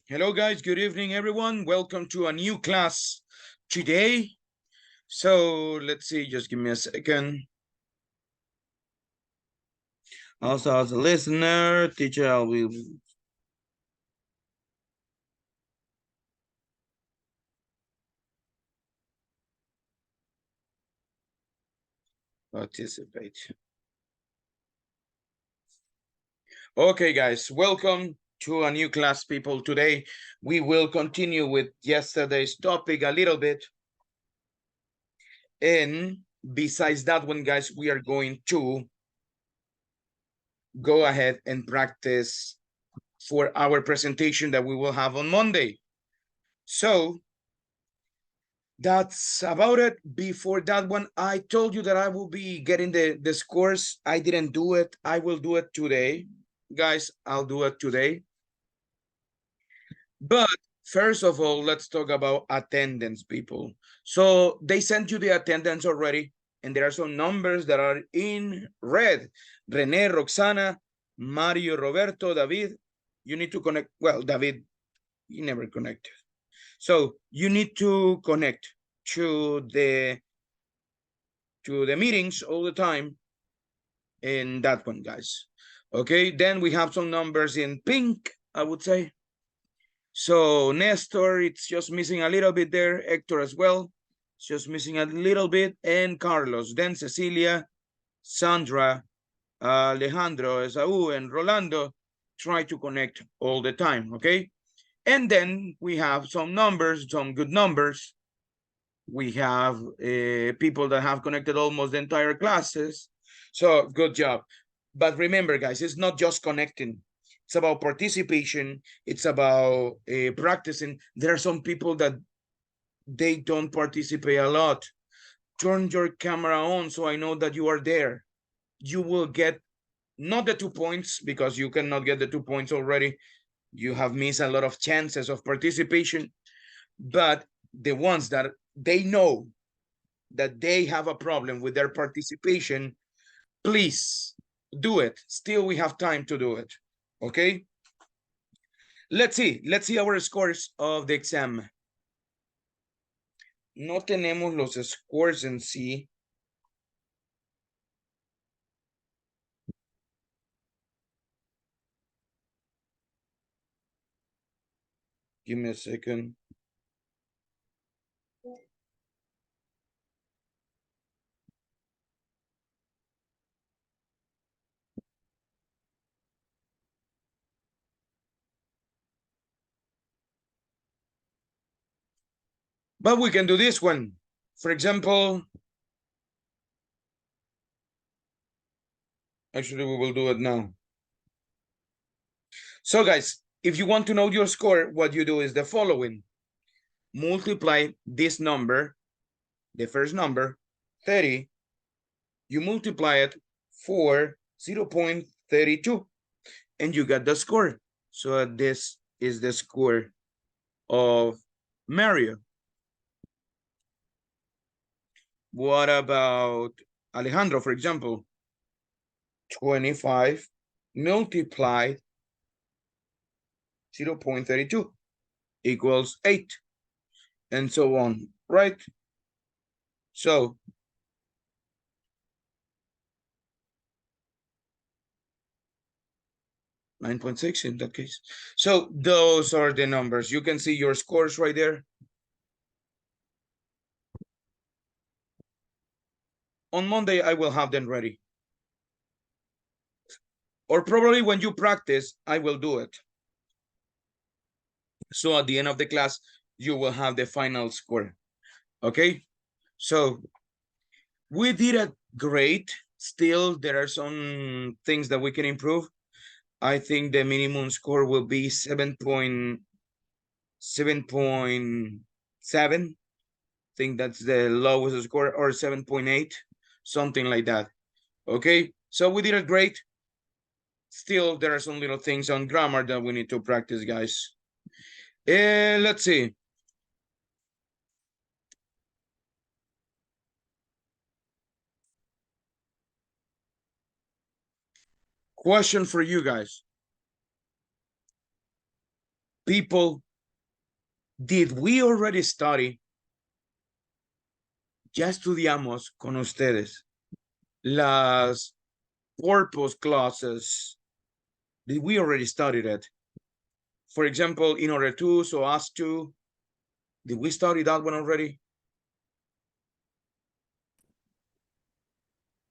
Hello guys, good evening everyone. Welcome to a new class today. So let's see, just give me a second. Also as a listener, teacher, I will participate. Okay guys, welcome to a new class, people. Today we will continue with yesterday's topic a little bit. And besides that one, guys, we are going to go ahead and practice for our presentation that we will have on Monday. So that's about it. Before that one, I told you that I will be getting the scores. I didn't do it. I will do it today. Guys, I'll do it today. But first of all, let's talk about attendance, people. So they sent you the attendance already, and there are some numbers that are in red. Rene, Roxana, Mario, Roberto, David. You need to connect. Well, David, he never connected. So you need to connect to the meetings all the time in that one, guys. Okay, then we have some numbers in pink, I would say. So Nestor, it's just missing a little bit there. Hector as well, it's just missing a little bit. And Carlos, then Cecilia, Sandra, Alejandro, Esaú, and Rolando try to connect all the time, okay? And then we have some numbers, some good numbers. We have people that have connected almost the entire classes. So good job. But remember, guys, it's not just connecting. It's about participation. It's about practicing. There are some people that they don't participate a lot. Turn your camera on so I know that you are there. You will get not the 2 points because you cannot get the 2 points already. You have missed a lot of chances of participation, but the ones that they know that they have a problem with their participation, please do it. Still, we have time to do it. Okay. Let's see our scores of the exam. No tenemos los scores en sí. Give me a second. But we can do this one. For example, actually, we will do it now. So guys, if you want to know your score, what you do is the following. Multiply this number, the first number, 30, you multiply it for 0.32, and you got the score. So this is the score of Mario. What about Alejandro, for example? 25 multiplied 0.32 equals 8, and so on, right? So 9.6 in that case. So those are the numbers. You can see your scores right there. On Monday, I will have them ready. Or probably when you practice, I will do it. So at the end of the class, you will have the final score. Okay? So we did it great. Still, there are some things that we can improve. I think the minimum score will be 7.7. I think that's the lowest score, or 7.8, something like that. Okay, so we did it great. Still, there are some little things on grammar that we need to practice, guys. Let's see. Question for you guys. People, did we already study? Ya estudiamos con ustedes las purpose clauses. Did we already study that? For example, in order to, so as to. Did we study that one already?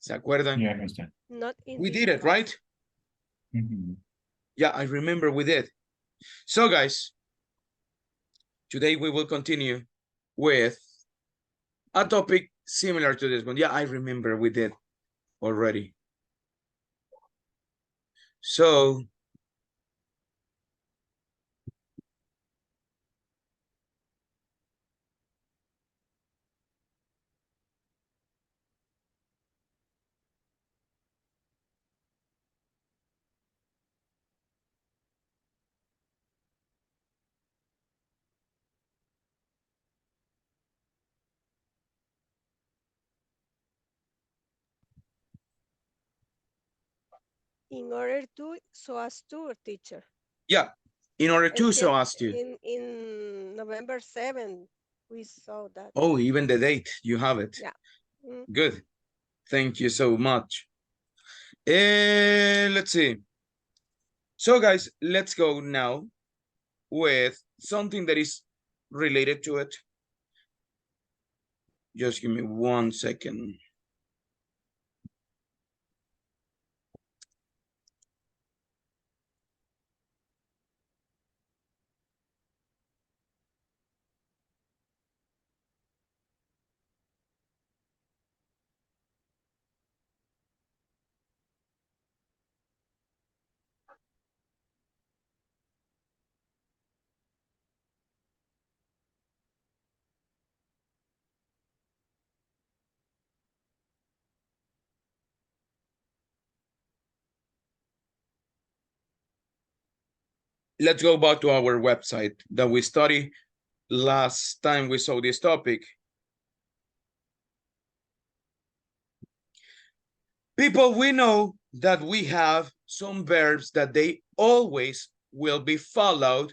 ¿Se acuerdan? Yeah, I understand. Not in We this did it, class. right? Yeah, I remember we did. So guys, today we will continue with a topic similar to this one. Yeah, I remember we did already. So In order to, so as to, teacher. yeah, in order to, so as to. In November 7th, we saw that. Oh, even the date, you have it. Yeah. Mm. Good. Thank you so much. Let's see. So guys, let's go now with something that is related to it. Just give me 1 second. Let's go back to our website that we studied last time we saw this topic. People, we know that we have some verbs that they always will be followed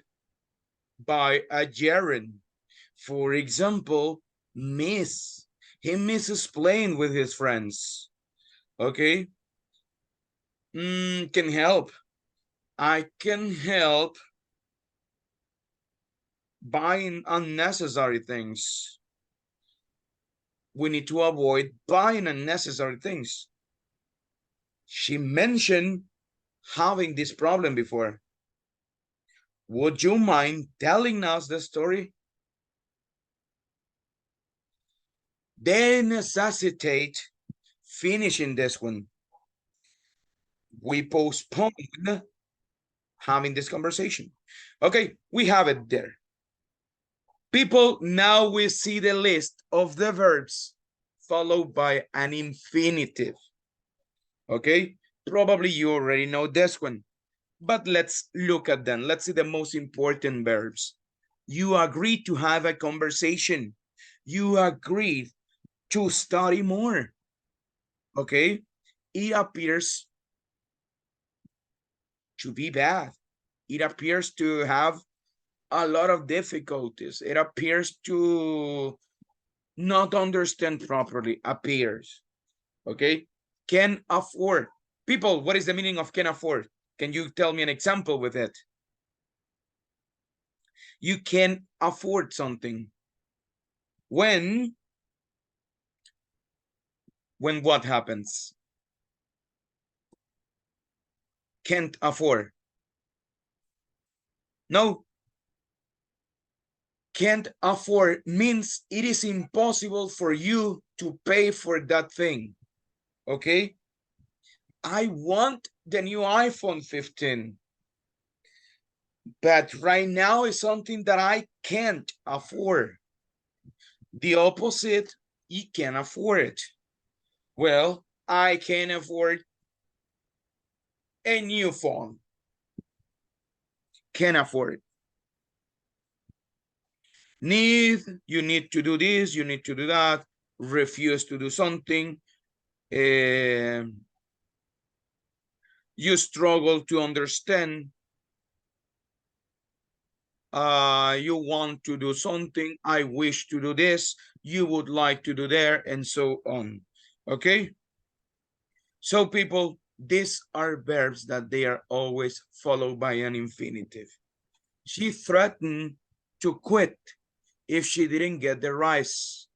by a gerund. For example, miss. He misses playing with his friends. Okay. Can help. I can help buying unnecessary things. We need to avoid buying unnecessary things. She mentioned having this problem before. Would you mind telling us the story? They necessitate finishing this one. We postpone having this conversation. Okay, we have it there. People, now we see the list of the verbs followed by an infinitive. Okay, probably you already know this one, but let's look at them. Let's see the most important verbs. You agreed to have a conversation. You agreed to study more. Okay, it appears to be bad. It appears to have a lot of difficulties. It appears to not understand properly. Appears. Okay, can afford. People, what is the meaning of can afford? Can you tell me an example with it? You can afford something. When what happens? Can't afford. No. Can't afford means it is impossible for you to pay for that thing. Okay? I want the new iPhone 15. But right now is something that I can't afford. The opposite, you can afford it. Well, I can afford a new phone. Can afford it. You need to do this, you need to do that, refuse to do something. You struggle to understand. You want to do something, I wish to do this, you would like to do there, and so on. Okay? So people, these are verbs that they are always followed by an infinitive. She threatened to quit if she didn't get the rice.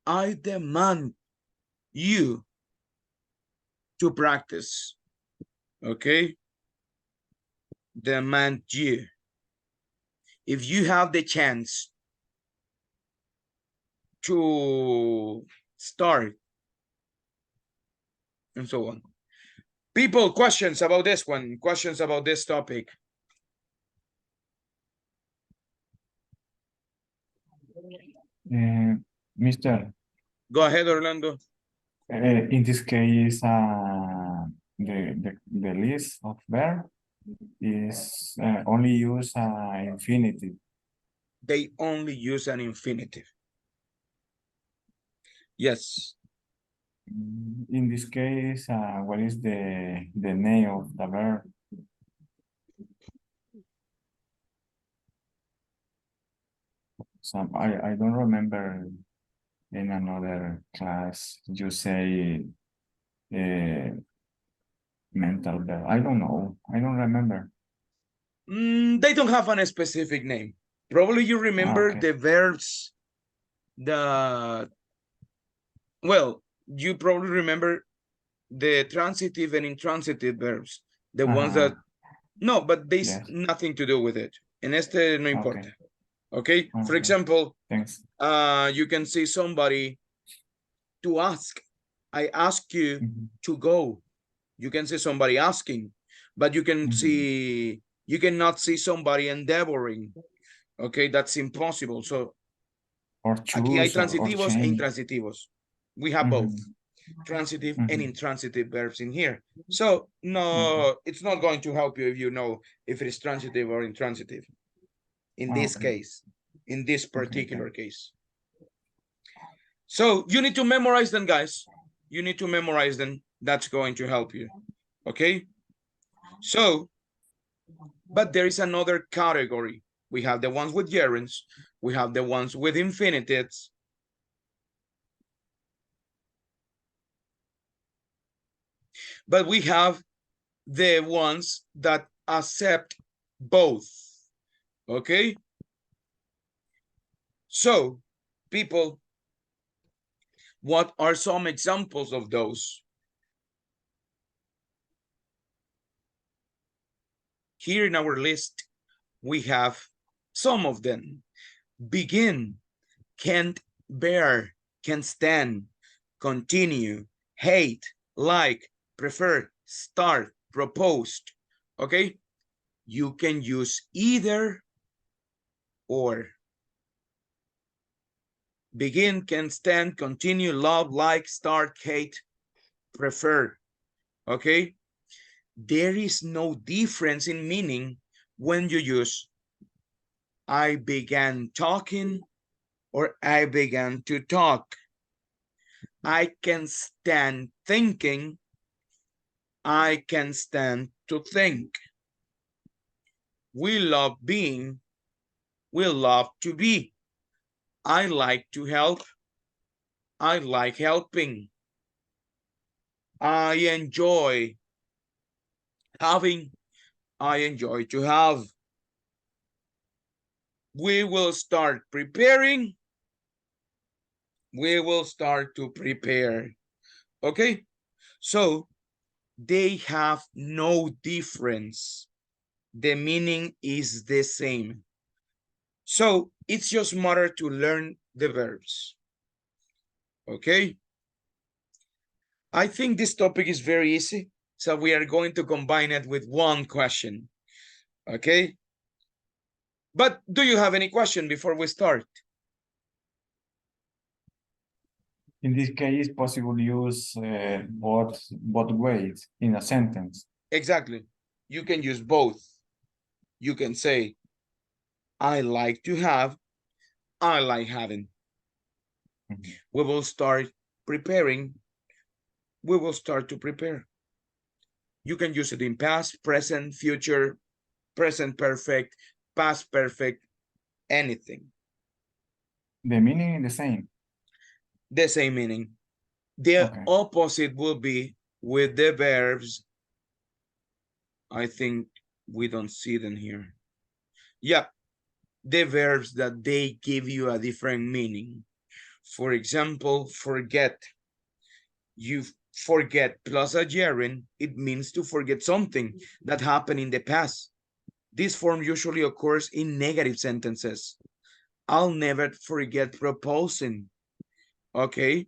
I demand you to practice. Okay? Demand you. If you have the chance to start, and so on. People, questions about this one, questions about this topic. Mr. Go ahead, Orlando. In this case, the list of verb is only use infinitive. They only use an infinitive. Yes. In this case, what is the name of the verb? I don't remember in another class you say mental verb. I don't know. I don't remember. They don't have a specific name. Probably you remember the verbs, well, you probably remember the transitive and intransitive verbs, the ones that, no, but there's nothing to do with it. En este no importa. Okay? For example, thanks. You can see somebody to ask. I ask you to go. You can see somebody asking, but you can see, you cannot see somebody endeavoring. Okay, that's impossible. So aquí hay transitivos e intransitivos. We have both transitive and intransitive verbs in here. So no, it's not going to help you if you know if it is transitive or intransitive. In this case, in this particular case. So you need to memorize them, guys. You need to memorize them. That's going to help you. Okay? So, but there is another category. We have the ones with gerunds. We have the ones with infinitives. But we have the ones that accept both. Okay? So, people, what are some examples of those? Here in our list, we have some of them. Begin, can't bear, can stand, continue, hate, like, prefer, start, proposed. Okay? You can use either or. Begin, can stand, continue, love, like, start, hate, prefer. Okay? There is no difference in meaning when you use I began talking or I began to talk. I can stand thinking. I can stand to think. We love being. We love to be. I like to help. I like helping. I enjoy. having, I enjoy to have. We will start preparing. We will start to prepare. Okay? So they have no difference. The meaning is the same. So it's just matter to learn the verbs. Okay? I think this topic is very easy. So we are going to combine it with one question. Okay? But do you have any question before we start? In this case, possible use both ways in a sentence. Exactly. You can use both. You can say, I like to have, I like having. Mhm. We will start preparing. We will start to prepare. You can use it in past, present, future, present perfect, past perfect, anything. The meaning is the same. The same meaning. The Okay. opposite will be with the verbs. I think we don't see them here. Yeah, the verbs that they give you a different meaning. For example, forget. You forget plus a gerund, it means to forget something that happened in the past. This form usually occurs in negative sentences. I'll never forget proposing. Okay,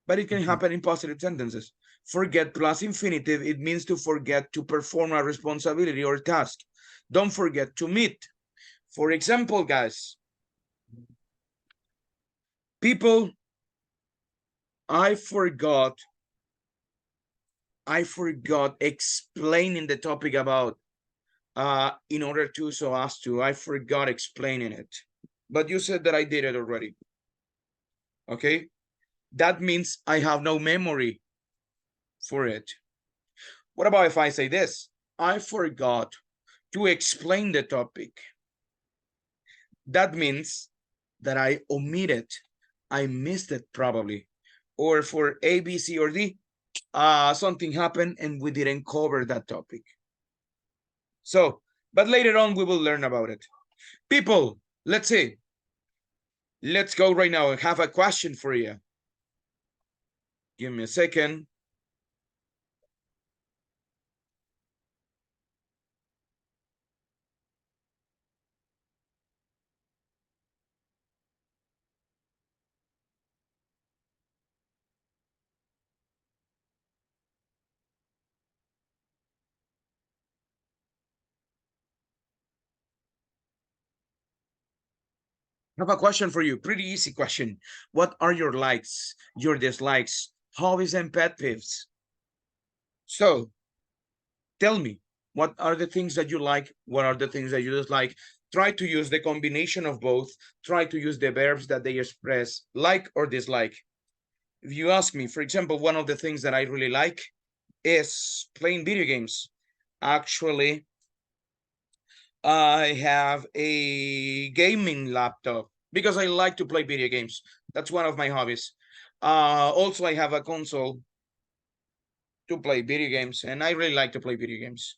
but it can happen in positive sentences. Forget plus infinitive, it means to forget to perform a responsibility or task. Don't forget to meet. For example, guys, people, I forgot explaining the topic about in order to so as to, I forgot explaining it, but you said that I did it already. Okay, that means I have no memory for it. What about if I say this? I forgot to explain the topic. That means that I omitted, I missed it probably. Or for A, B, C, or D, something happened and we didn't cover that topic. So, but later on we will learn about it. People, let's see. Let's go right now. I have a question for you. Give me a second. I have a question for you. Pretty easy question. What are your likes, your dislikes, hobbies, and pet peeves? So tell me, what are the things that you like? What are the things that you dislike? Try to use the combination of both. Try to use the verbs that they express, like or dislike. If you ask me, for example, one of the things that I really like is playing video games. Actually, I have a gaming laptop because I like to play video games. That's one of my hobbies. Also, I have a console to play video games, and I really like to play video games.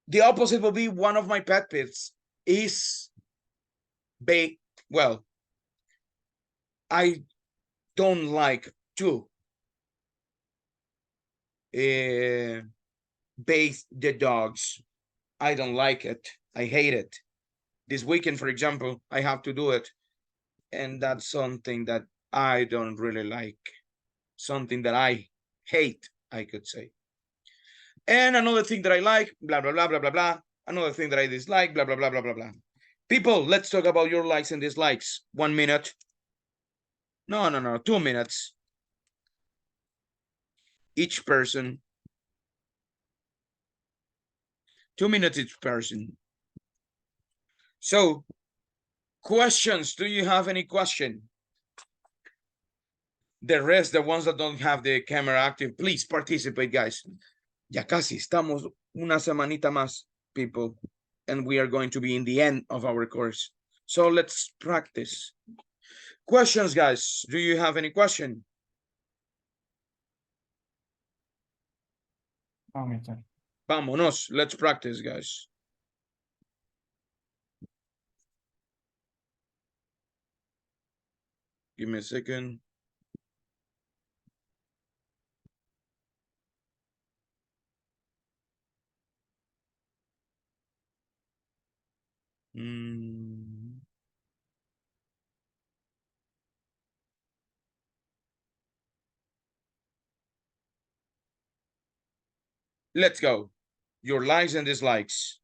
The opposite will be one of my pet peeves is well, I don't like to bathe the dogs. I don't like it. I hate it. This weekend, for example, I have to do it. And that's something that I don't really like. Something that I hate, I could say. And another thing that I like, blah, blah, blah, blah, blah, blah. Another thing that I dislike, blah, blah, blah, blah, blah, blah. People, let's talk about your likes and dislikes. 1 minute. No, 2 minutes. Each person. 2 minutes each person. So, questions. Do you have any question? The rest, the ones that don't have the camera active, please participate, guys. Ya casi estamos una semanita más, people, and we are going to be in the end of our course. So let's practice. Questions, guys. Do you have any question? Oh, Mister. Vámonos. Let's practice, guys. Give me a second. Mm. Let's go. Your likes and dislikes.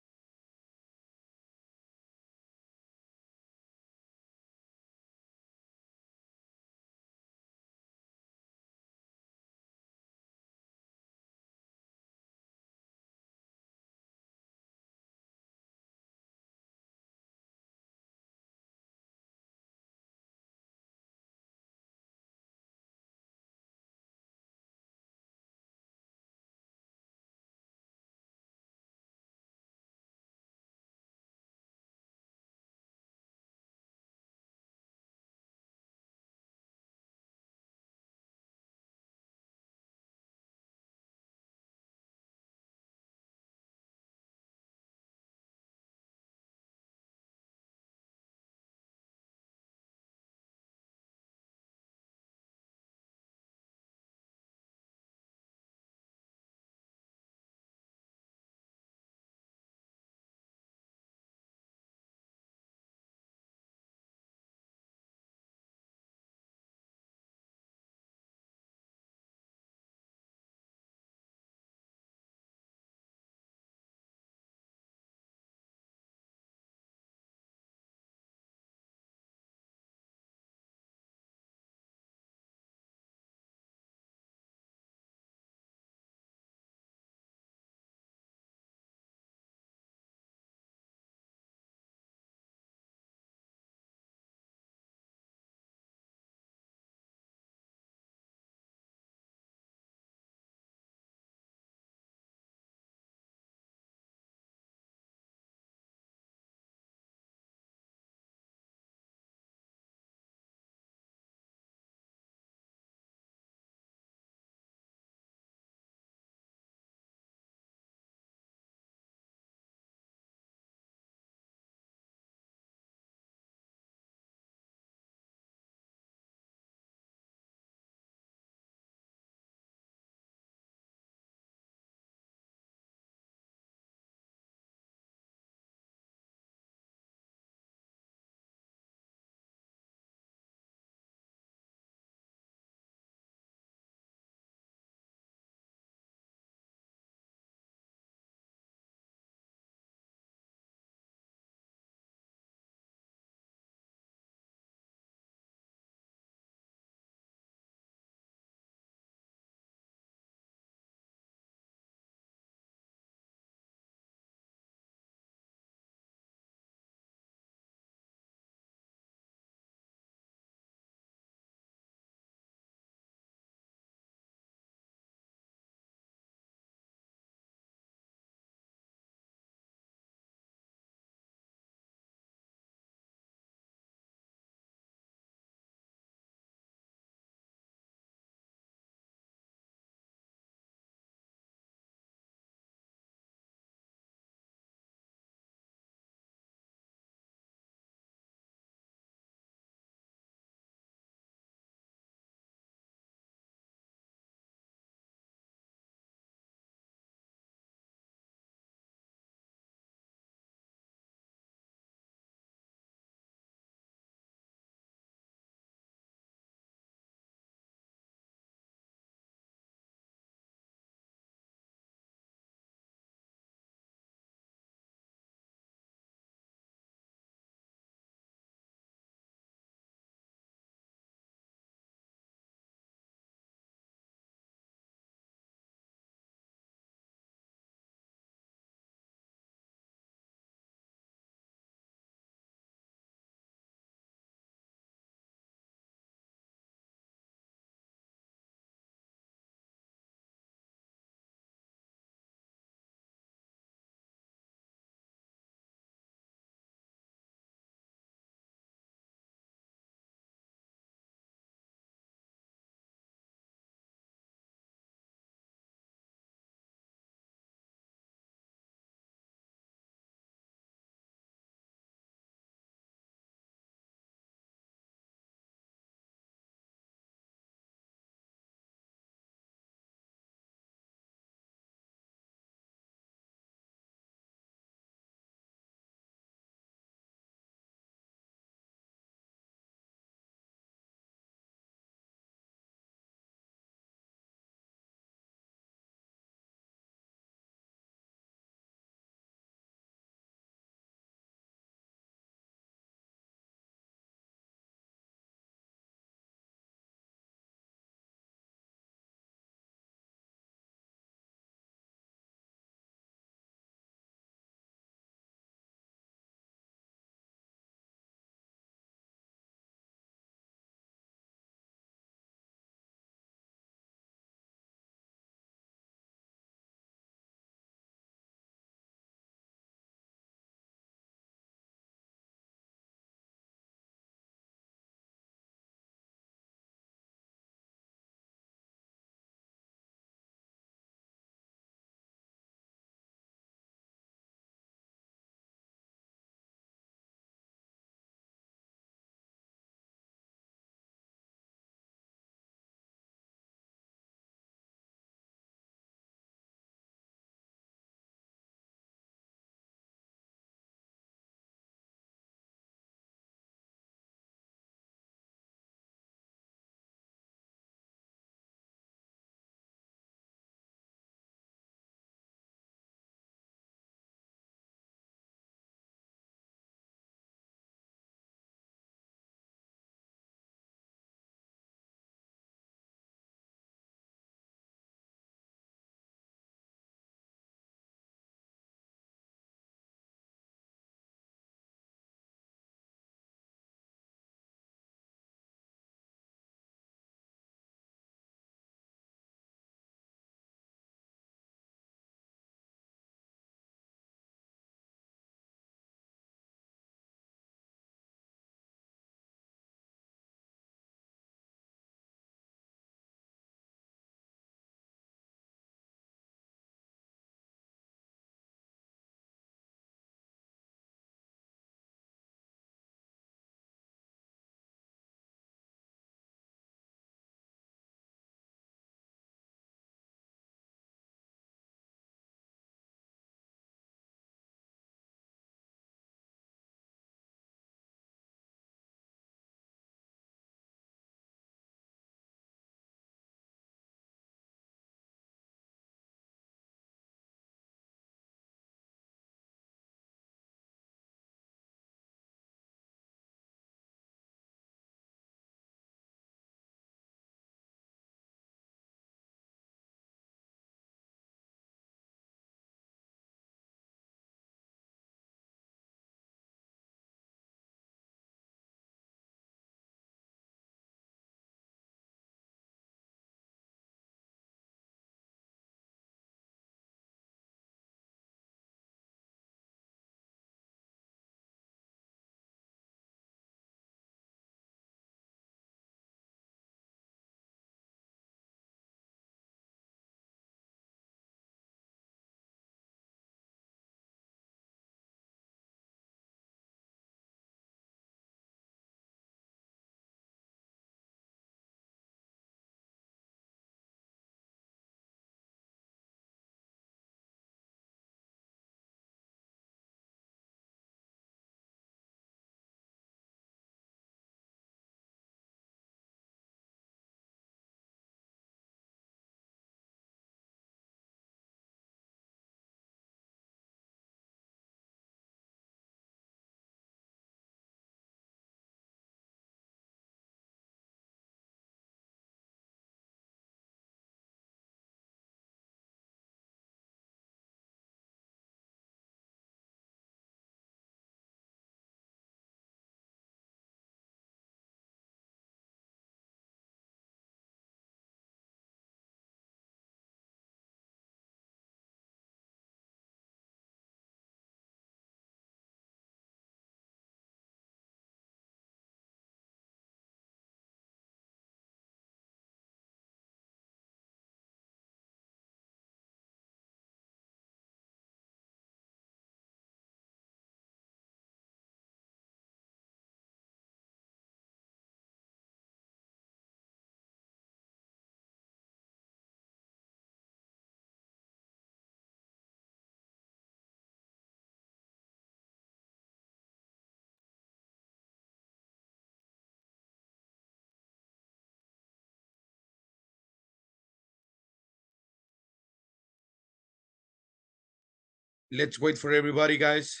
Let's wait for everybody, guys.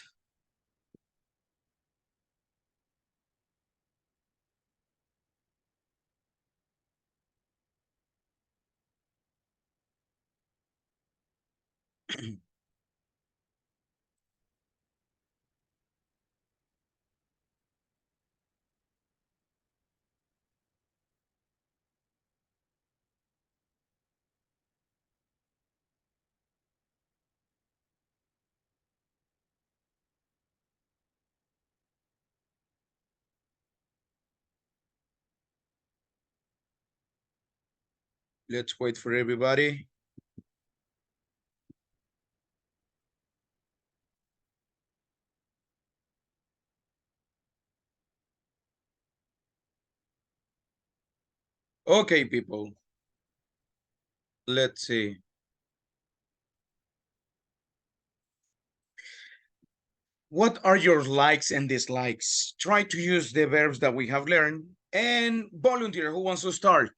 Let's wait for everybody. Okay, people. Let's see. What are your likes and dislikes? Try to use the verbs that we have learned. And volunteer, who wants to start?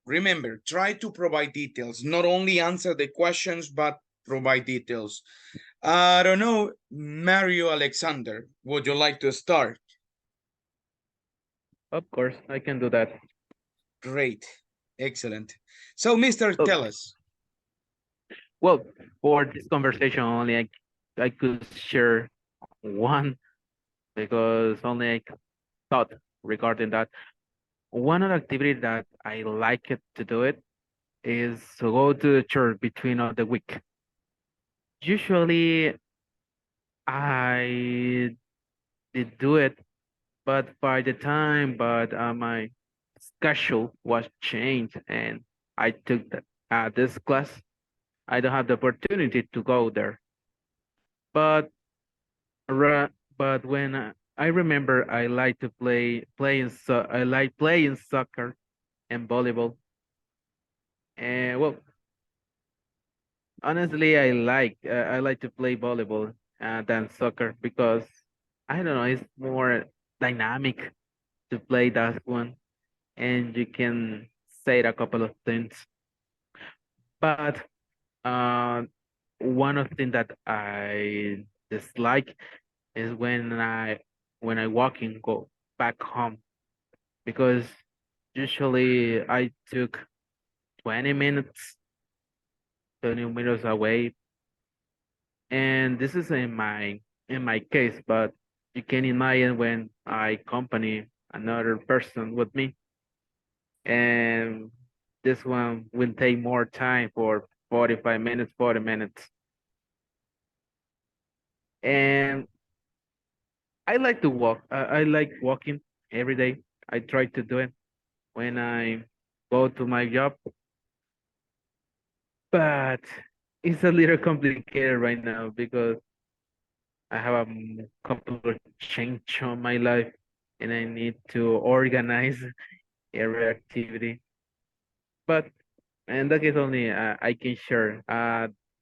Remember, try to provide details. Not only answer the questions, but provide details. I don't know, Mario Alexander, would you like to start? Of course, I can do that. Great, excellent. So, Mr. So, Tell us. well, for this conversation only, I could share one because only I thought regarding that. One other activity that I like it to do it is to go to the church between of the week. Usually, I did do it, but my schedule was changed and I took this class. I don't have the opportunity to go there. But but when I remember, I like to I like playing soccer and volleyball. And well, honestly, I like to play volleyball than soccer because I don't know, it's more dynamic to play that one, and you can say a couple of things. But uh, one of the things that I dislike is when I walk and go back home because usually I took 20 minutes, 20 minutes away, and this is in my case, but you can imagine when I accompany another person with me, and this one will take more time for 45 minutes, 40 minutes. And I like to walk. I like walking every day. I try to do it when I go to my job, but it's a little complicated right now because I have couple of change on my life and I need to organize every activity. But in that case only I can share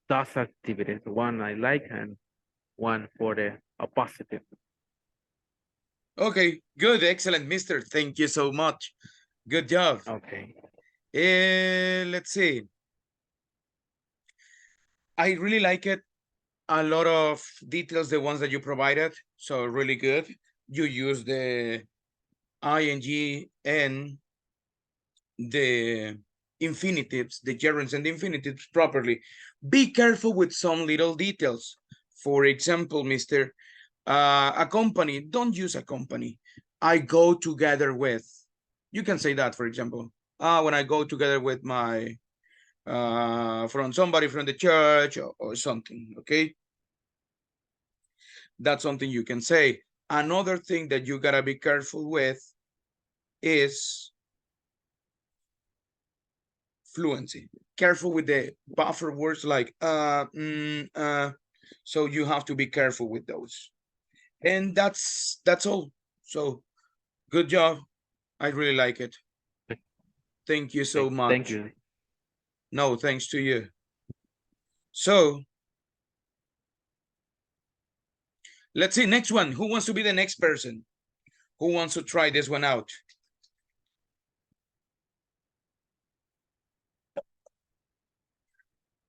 those activities. One I like and one for the positive. Okay, good, excellent, mister. Thank you so much. Good job. Okay. Let's see. I really like it. A lot of details, the ones that you provided. So really good. You use the ing and the infinitives, the gerunds and the infinitives properly. Be careful with some little details. For example, Mr. Accompany, don't use accompany. I go together with. You can say that, for example. When I go together with my, from somebody from the church or something, okay? That's something you can say. Another thing that you gotta be careful with is fluency. Careful with the buffer words like so you have to be careful with those. And that's all. So good job. I really like it. Thank you so much. Thank you. No, thanks to you. So let's see, next one. Who wants to be the next person? Who wants to try this one out?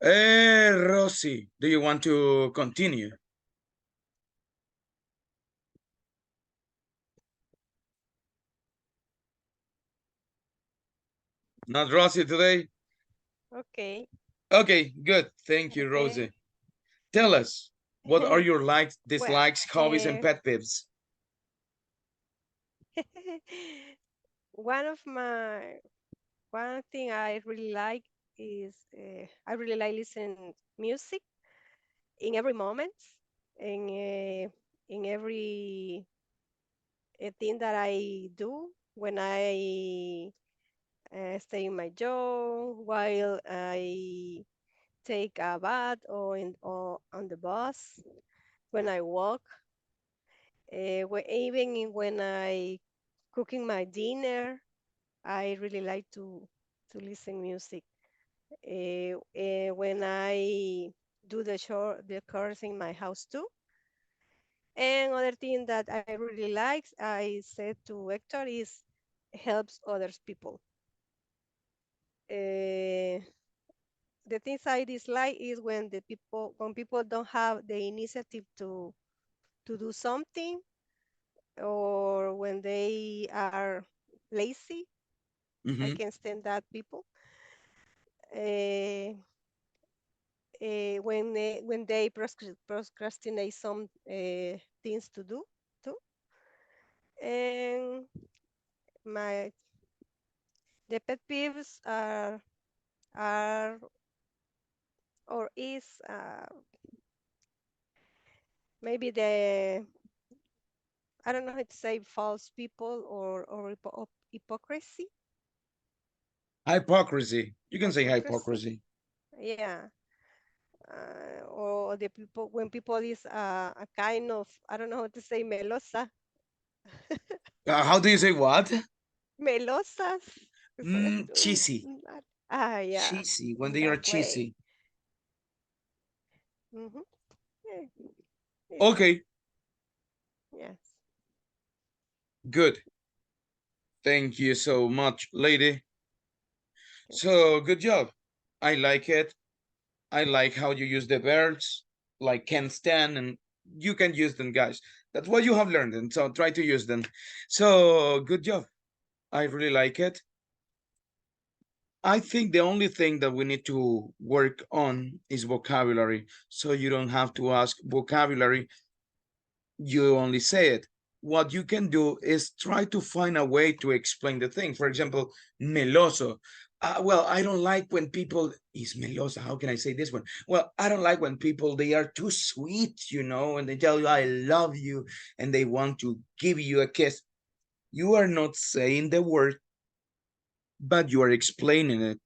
Rosy, do you want to continue? Not Rosy today? Okay. Okay, good. Thank you, Okay. Rosie. Tell us, what are your likes, dislikes, hobbies, and pet peeves? One thing I really like is I really like listening music in every moment, in every thing that I do when I stay in my job, while I take a bath or on the bus, when I walk, when I cooking my dinner. I really like to listen music. When I do the chores in my house too. And other thing that I really like, I said to Hector, is helps others people. The things I dislike is when people don't have the initiative to do something, or when they are lazy. I Mhm. can't stand that people. Uh, when they procrastinate some things to do too. And my the pet peeves are or is maybe the I don't know how to say false people or hypocrisy. Hypocrisy. You can say Hypocrisy. hypocrisy. Yeah. Or the people when people is a kind of I don't know how to say melosa. How do you say what? Melosas. Cheesy. Yeah, Cheesy. When in they are that way. cheesy. Hmm. Yeah, it's, Okay, yes. good. Thank you so much, lady. Okay. So, good job. I like it. I like how you use the verbs, like can stand, and you can use them, guys. That's what you have learned, and so try to use them. So, good job. I really like it. I think the only thing that we need to work on is vocabulary. So you don't have to ask vocabulary, you only say it. What you can do is try to find a way to explain the thing. For example, meloso. Well, I don't like when people is melosa. How can I say this one? Well, I don't like when people they are too sweet, and they tell you I love you and they want to give you a kiss. You are not saying the word, but you are explaining it.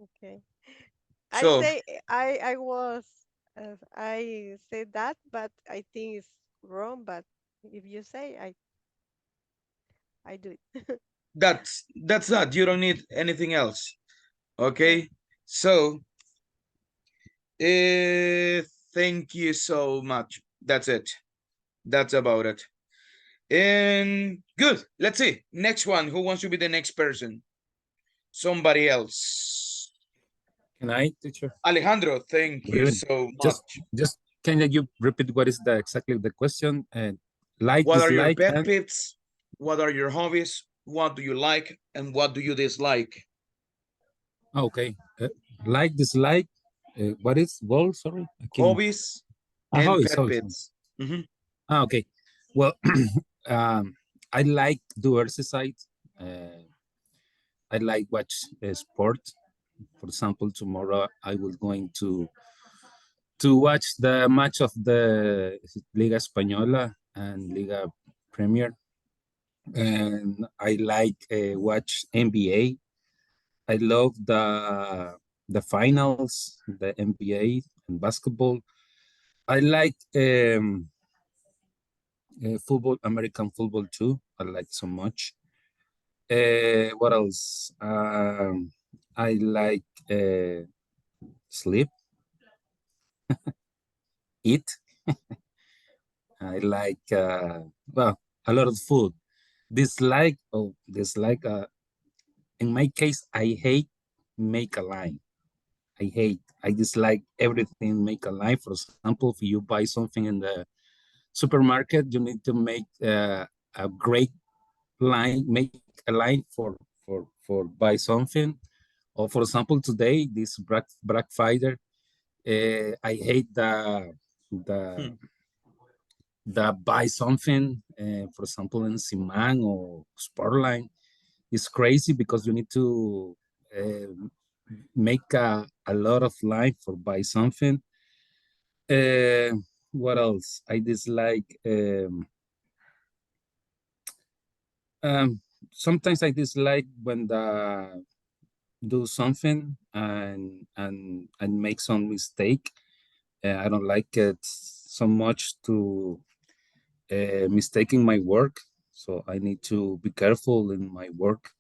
Okay. I So say I said that, but I think it's wrong. But if you say, I do it. that's that. You don't need anything else. Okay. Okay. So thank you so much. That's it. That's about it. And good. Let's see. Next one. Who wants to be the next person? Somebody else. Can I, teacher? Alejandro, thank you Really? so Just, much. just can you repeat what is exactly the question? And like, What are your dislike, pet and peeves? What are your hobbies? What do you like? And what do you dislike? okay, like, dislike. What is goal? Sorry, I can. Hobbies and Hobbies, pet hobbies. peeves. Mhm. Okay. Well, um, I like do exercise. I like watch sport. For example, tomorrow I will going to watch the match of the Liga Española and Liga Premier, and I like watch NBA. I love the finals, the NBA and basketball. I like football, American football too. I like so much. What else? I like sleep, eat. I like well, a lot of food. Dislike. In my case, I hate make a line. I dislike everything make a line. For example, if you buy something in the supermarket, you need to make a great line, make a line for buy something. Or for example, today this Black Friday, I hate the buy something. For example, in Siman or Sportline, it's crazy because you need to make a lot of line for buy something. What else? I dislike. Sometimes I dislike when the do something and make some mistake. I don't like it so much to mistaking my work. So I need to be careful in my work.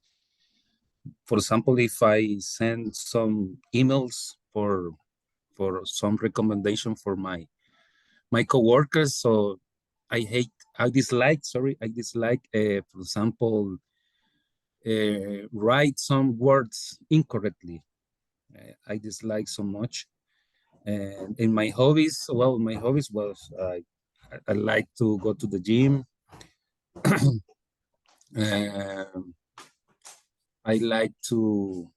For example, if I send some emails for some recommendation for my coworkers, so I dislike, sorry, I dislike, for example, write some words incorrectly. I dislike so much. And in my hobbies, well, my hobbies was I like to go to the gym. Um, I like to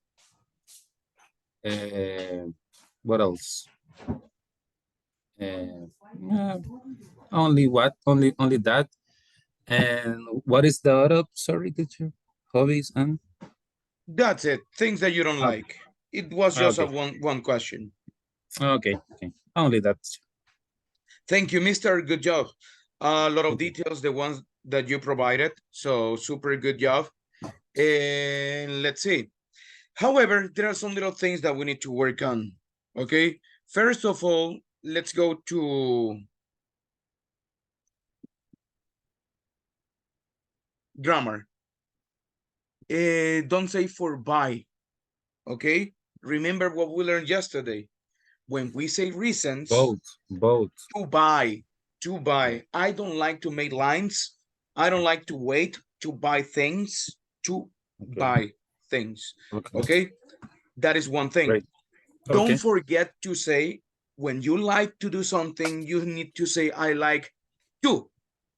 uh, what else? Uh, uh, only that. And what is the other? Sorry, teacher. Hobbies and That's it. Things that you don't ah, like. It was just a okay, one question. okay, okay. Only that. Thank you, Mister. Good job. A lot of Okay. details, the ones that you provided. So super good job. And let's see. However, there are some little things that we need to work on. Okay. First of all, let's go to grammar. Don't say for buy. Okay. Remember what we learned yesterday. When we say reasons, Both. to buy. I don't like to make lines. I don't like to wait to buy things, to Okay. buy things. Okay. Okay. That is one thing. Great. Don't Okay. forget to say, when you like to do something, you need to say, I like to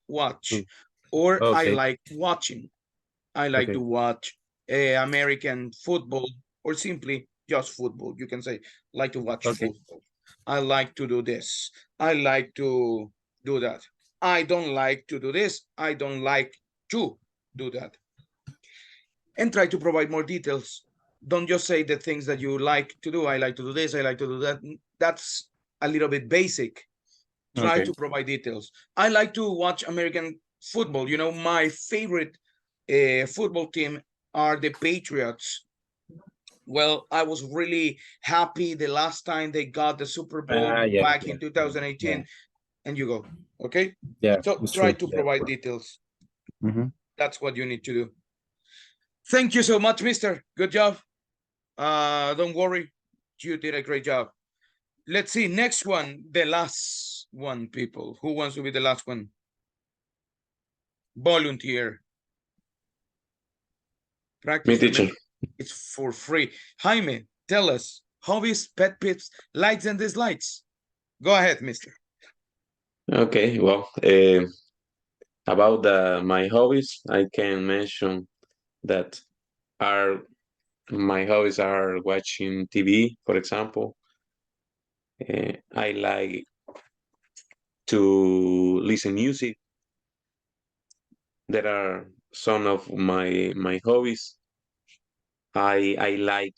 watch, or I Okay. like watching. I like to Okay. watch American football, or simply just football. You can say, like to watch Okay. football. I like to do this. I like to do that. I don't like to do this. I don't like to do that. And try to provide more details. Don't just say the things that you like to do. I like to do this. I like to do that. That's a little bit basic. Try Okay. to provide details. I like to watch American football. You know, my favorite football team are the Patriots. Well, I was really happy the last time they got the Super Bowl Yeah. back Yeah. in Yeah. 2018, and you go, okay? Yeah. So It's try true. to Yeah. provide details. Mm-hmm. That's what you need to do. Thank you so much, mister. Good job. Don't worry, you did a great job. Let's see, next one, the last one, people. Who wants to be the last one? Volunteer. Me, Practice teacher. American. It's for free. Jaime, tell us, hobbies, pet peeves, likes and dislikes. Go ahead, mister. Okay, well, about my hobbies, I can mention that are my hobbies are watching TV, for example. I like to listen music. There are some of my hobbies. I I like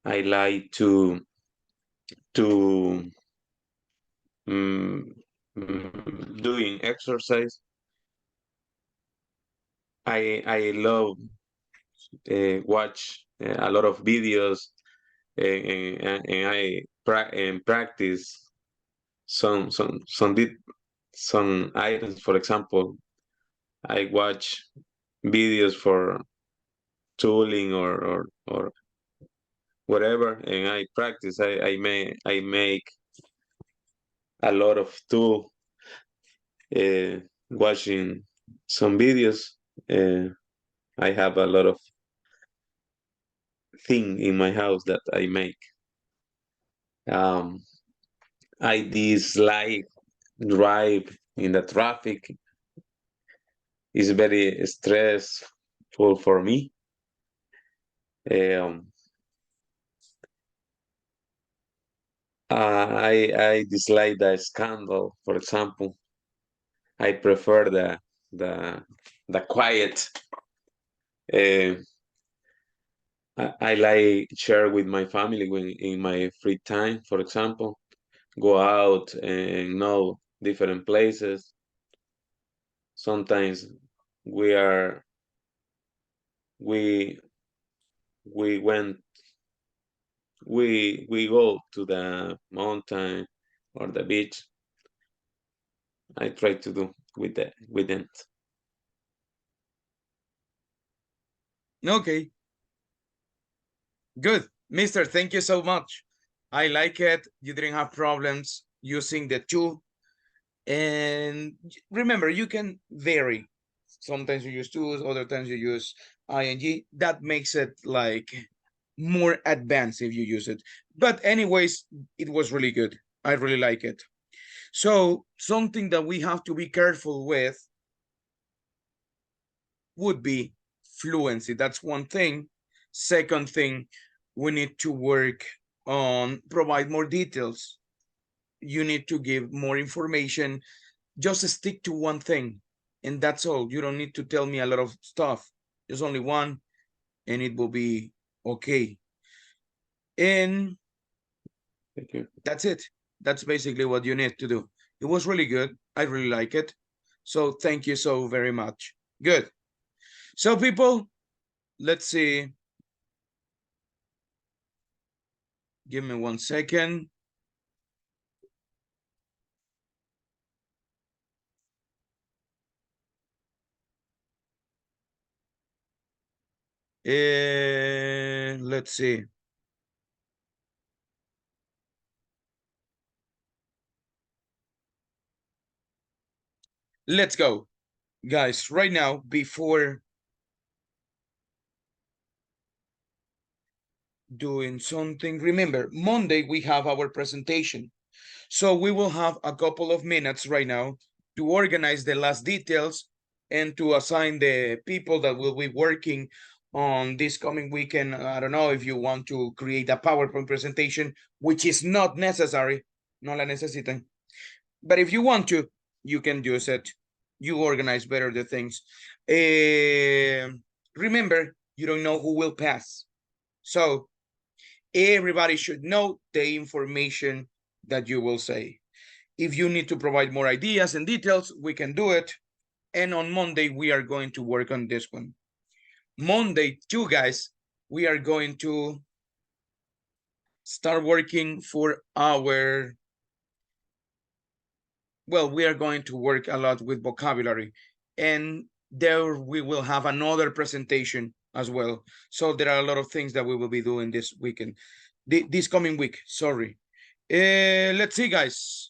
I like to mm, doing exercise. I love watch a lot of videos and I practice some items. For example, I watch videos for tooling or whatever, and I practice. I make a lot of tool uh, watching some videos. I have a lot of thing in my house that I make. I dislike drive in the traffic. It's very stressful for me. I dislike the scandal, for example. I prefer the quiet. I like share with my family when in my free time, for example, go out and know different places. Sometimes we are we we went we go to the mountain or the beach. I try to do with them. Okay, good. Mister, thank you so much. I like it. You didn't have problems using the two. And remember, you can vary. Sometimes you use twos, other times you use ing. That makes it like more advanced if you use it. But anyways, it was really good. I really like it. So something that we have to be careful with would be fluency. That's one thing. Second thing, we need to work on provide more details. You need to give more information. Just stick to one thing, and that's all. You don't need to tell me a lot of stuff. There's only one, and it will be okay. And Thank you. that's it. That's basically what you need to do. It was really good. I really like it. So thank you so very much. Good. So people, let's see. Give me 1 second. Let's see. Let's go, guys. Right now, before doing something, remember, Monday we have our presentation. So we will have a couple of minutes right now to organize the last details and to assign the people that will be working on this coming weekend. I don't know if you want to create a PowerPoint presentation, which is not necessary, no la necesitan. But if you want to, you can use it. You organize better the things. Remember, you don't know who will pass. So everybody should know the information that you will say. If you need to provide more ideas and details, we can do it. And on Monday, we are going to work on this one. Monday, too, guys, we are going to start working for our, well, we are going to work a lot with vocabulary. And there we will have another presentation as well. So there are a lot of things that we will be doing this weekend, this coming week, sorry. Let's see, guys.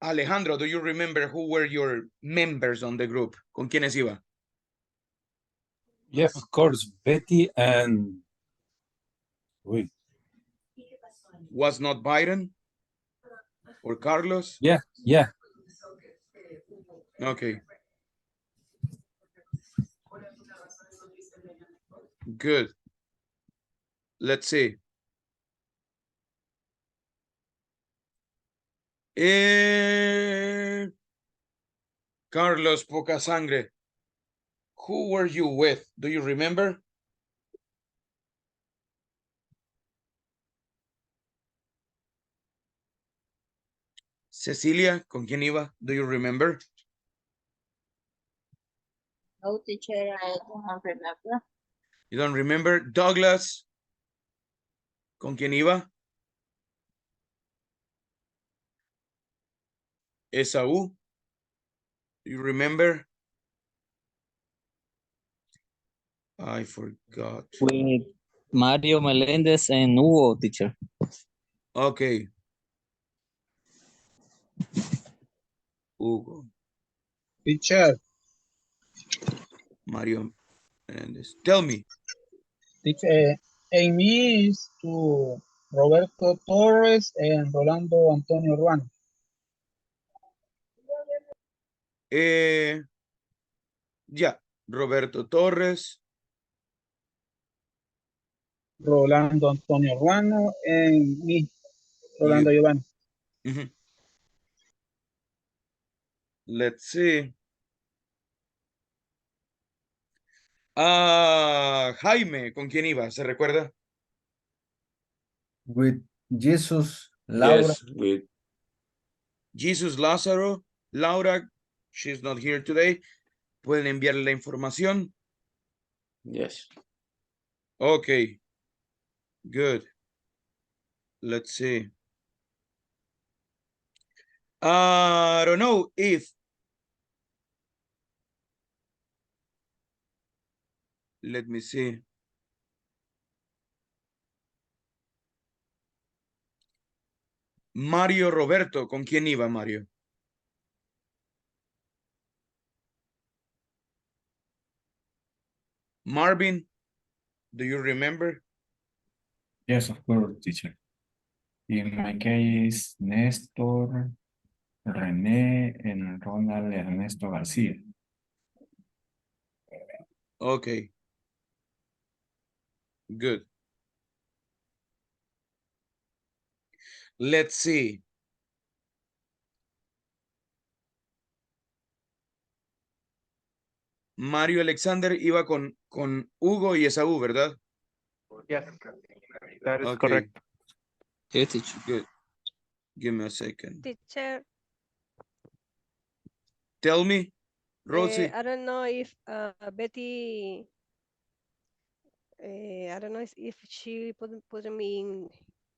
Alejandro, do you remember who were your members on the group? ¿Con quiénes iba? Yes, of course, Betty and wait, Was not Byron or Carlos? yeah, yeah. Okay. Good. Let's see. Carlos Poca Sangre. Who were you with? Do you remember? Cecilia, ¿con quién iba? Do you remember? No, teacher, I don't remember. You don't remember? Douglas, ¿con quién iba? Esaú, do you remember? I forgot. With Mario Melendez and Hugo, teacher. Okay. Hugo, Teacher, Mario Menendez. Tell me. teacher, Amy is to Roberto Torres and Rolando Antonio Ruano. Yeah, Roberto Torres. Rolando Antonio Ruano and me, Rolando You. Giovanni. Mhm. Let's see. Jaime, ¿con quién iba? ¿Se recuerda? With Jesus, Laura, Yes, with Jesus Lázaro, Laura, she's not here today. Pueden enviarle la información. yes. Okay. Good. Let's see. I don't know if. Let me see. Mario Roberto, ¿con quién iba Mario? Marvin, do you remember? yes, of course, teacher. In my case, Nestor, René, and Ronald Ernesto Garcia. Okay. Good. Let's see. Mario Alexander iba con Hugo y Esaú, ¿verdad? Yes, that is Okay. correct. Yes, teacher. Good. Give me a second. Teacher, Tell me, Rosie. I don't know if Betty, I don't know if she put me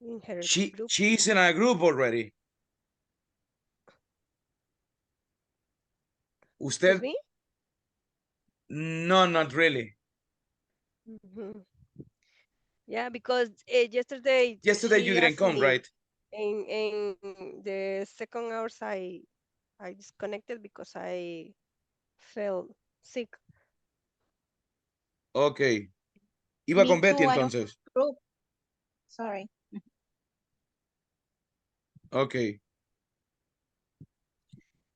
in her group. She's in a group already. With Usted? me? No, not really. Mhm. Yeah, because yesterday Yesterday she you didn't asked come, me, right? in the second hours I disconnected because I felt sick. Okay. Iba Me con Betty too, I don't entonces. group. Sorry. Okay.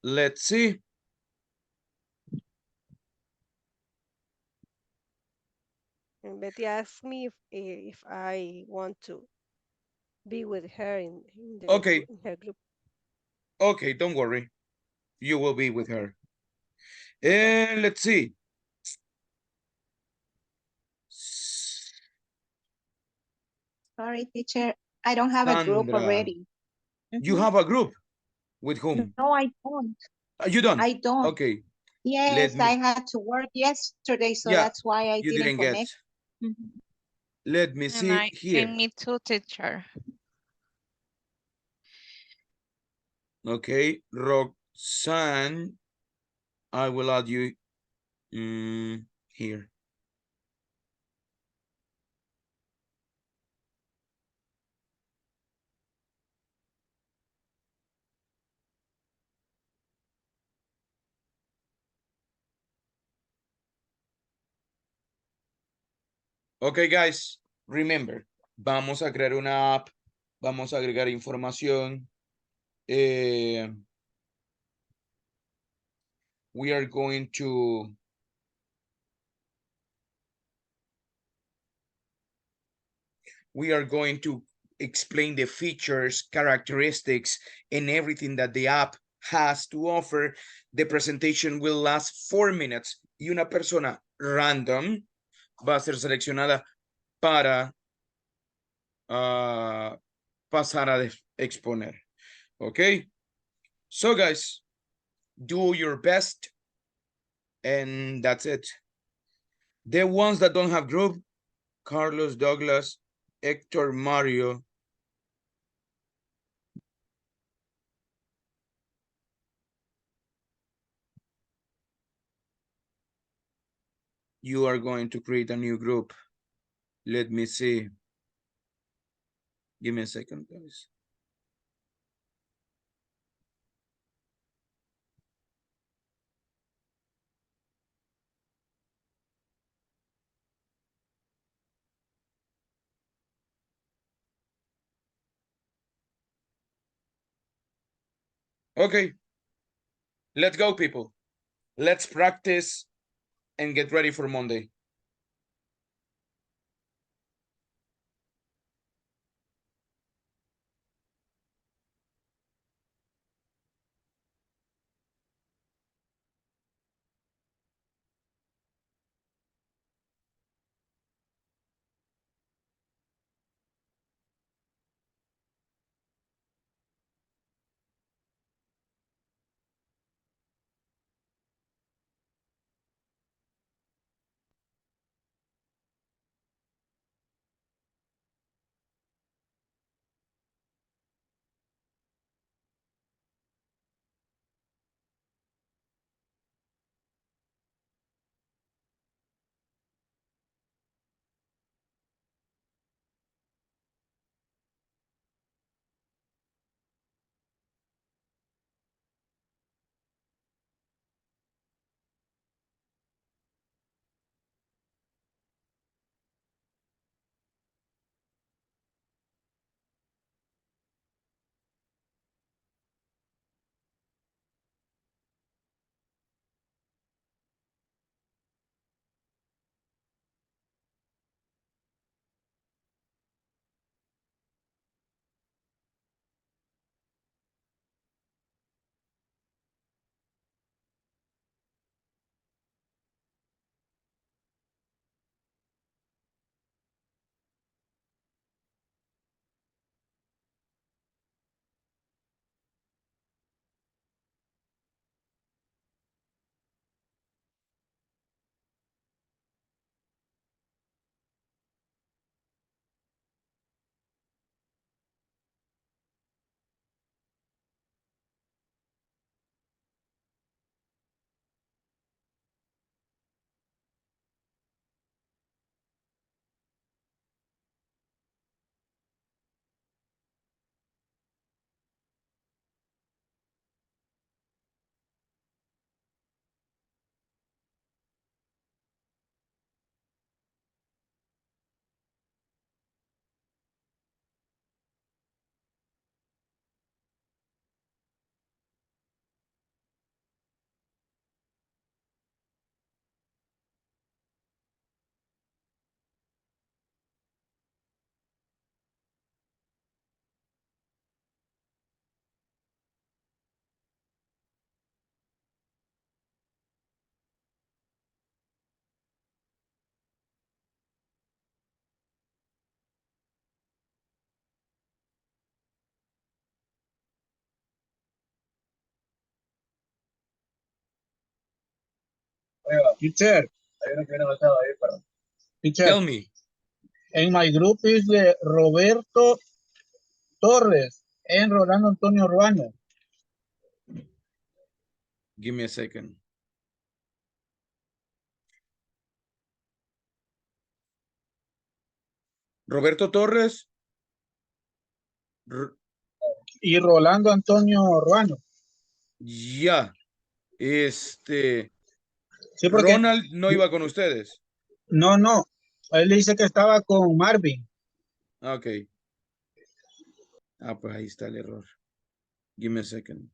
Let's see. And Betty asked me if I want to be with her in Okay. in her group. Okay, don't worry. You will be with her. And let's see. Sorry, teacher. I don't have a group Sandra. already. You Mhm. have a group? With whom? No, I don't. You don't? I don't. Okay. Yes, Let I me. had to work yesterday, so Yeah, that's why I you didn't didn't get. connect. Mhm. Let me see here. And me too, teacher. Okay, Roxanne, I will add you here. Okay, guys, remember, vamos a crear una app, vamos a agregar información. We are going to explain the features, characteristics, and everything that the app has to offer. The presentation will last 4 minutes y una persona random va a ser seleccionada para pasar a exponer. Okay? So guys, do your best and that's it. The ones that don't have group, Carlos, Douglas, Hector, Mario, you are going to create a new group. Let me see. Give me a second, guys. Okay. Let's go, people. Let's practice and get ready for Monday. Teacher, teacher, Tell me. in my group is Roberto Torres and Rolando Antonio Ruano. Give me a second. Roberto Torres. Y Rolando Antonio Ruano. Ya. Sí, porque Ronald no iba con ustedes. no, él dice que estaba con Marvin. Ok. Ah, pues ahí está el error. Give me a second.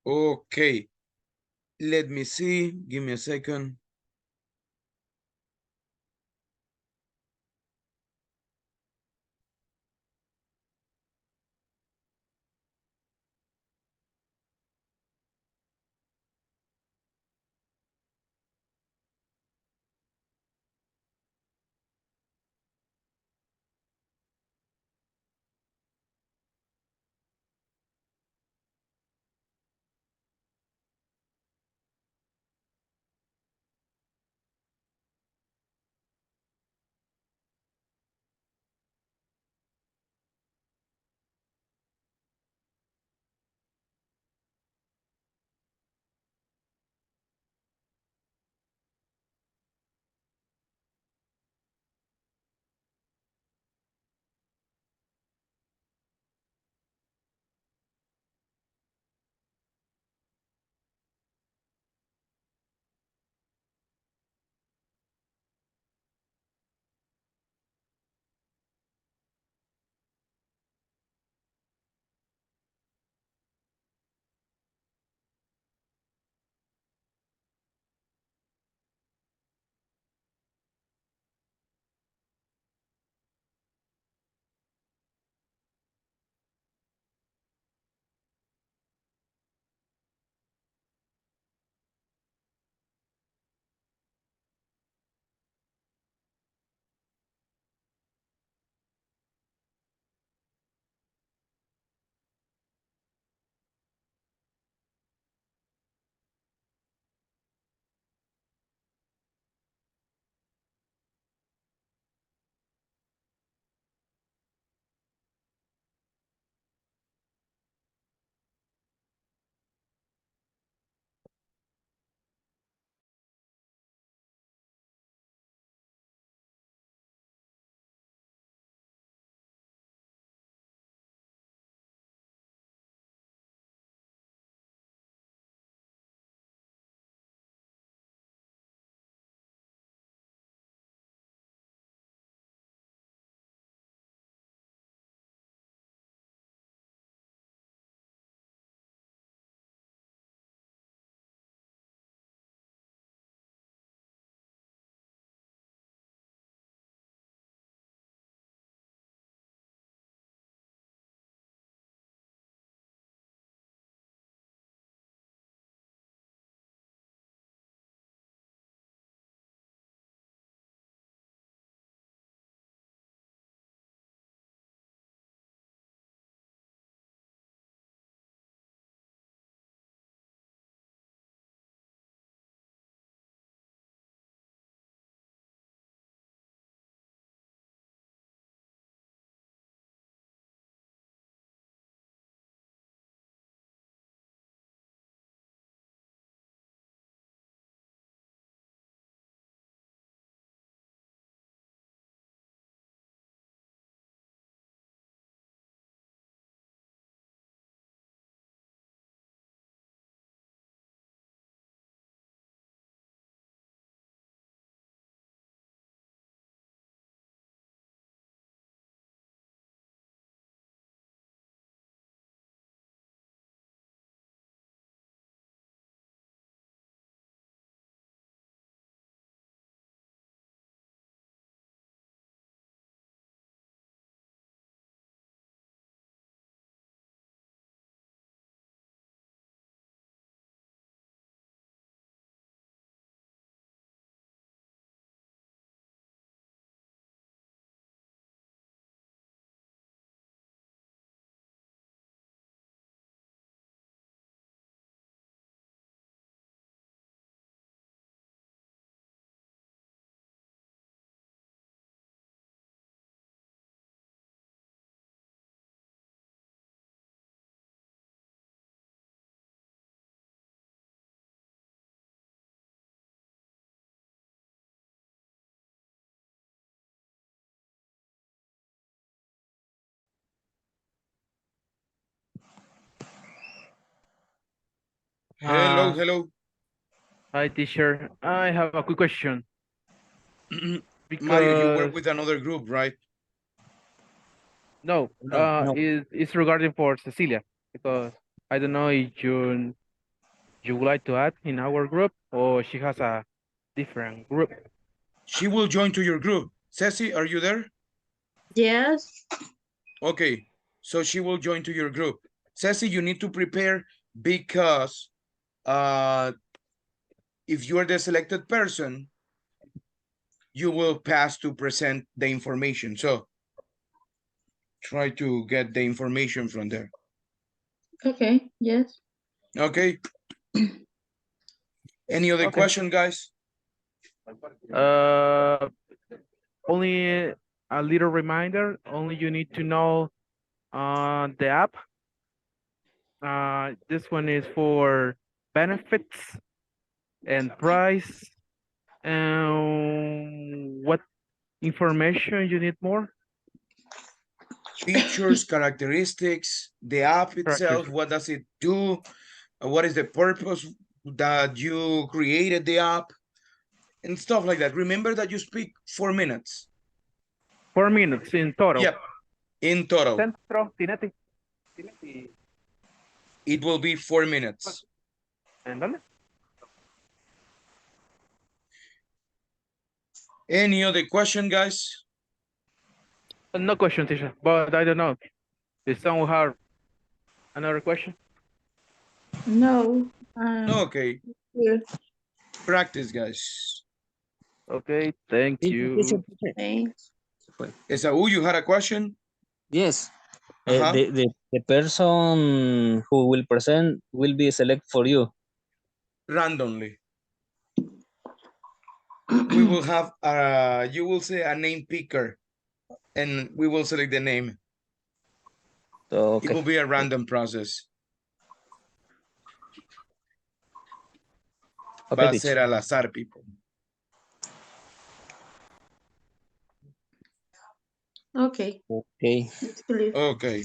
Okay. Let me see. Give me a second. Hello, hello. Hi, teacher. I have a quick question. Mario, you work Because with another group, right? no, No. it's regarding for Cecilia. Because I don't know if you would like to add in our group or she has a different group. She will join to your group. Ceci, are you there? Yes. Okay, so she will join to your group. Ceci, you need to prepare because if you are the selected person, you will pass to present the information. So try to get the information from there. Okay. Yes. Okay. Any other Okay. question, guys? Only a little reminder. Only you need to know the app. This one is for benefits and price. What information you need more? Features, characteristics, the app itself, what does it do? What is the purpose that you created the app? And stuff like that. Remember that you speak 4 minutes. 4 minutes in total. Yep, in total. Centro, Tineti. It will be 4 minutes. ¿En dónde? Any other question, guys? No question, teacher, but I don't know. If someone have another question? No. Okay, Here. practice, guys. Okay, thank you. Thanks. Esau, you had a question? Yes. Uh-huh. The person who will present will be select for you. Randomly. We will have, you will say a name picker and we will select the name. So, It will okay. be a random process. Okay, Va a teacher. ser al azar, people. Okay. Okay. It's clear. Okay.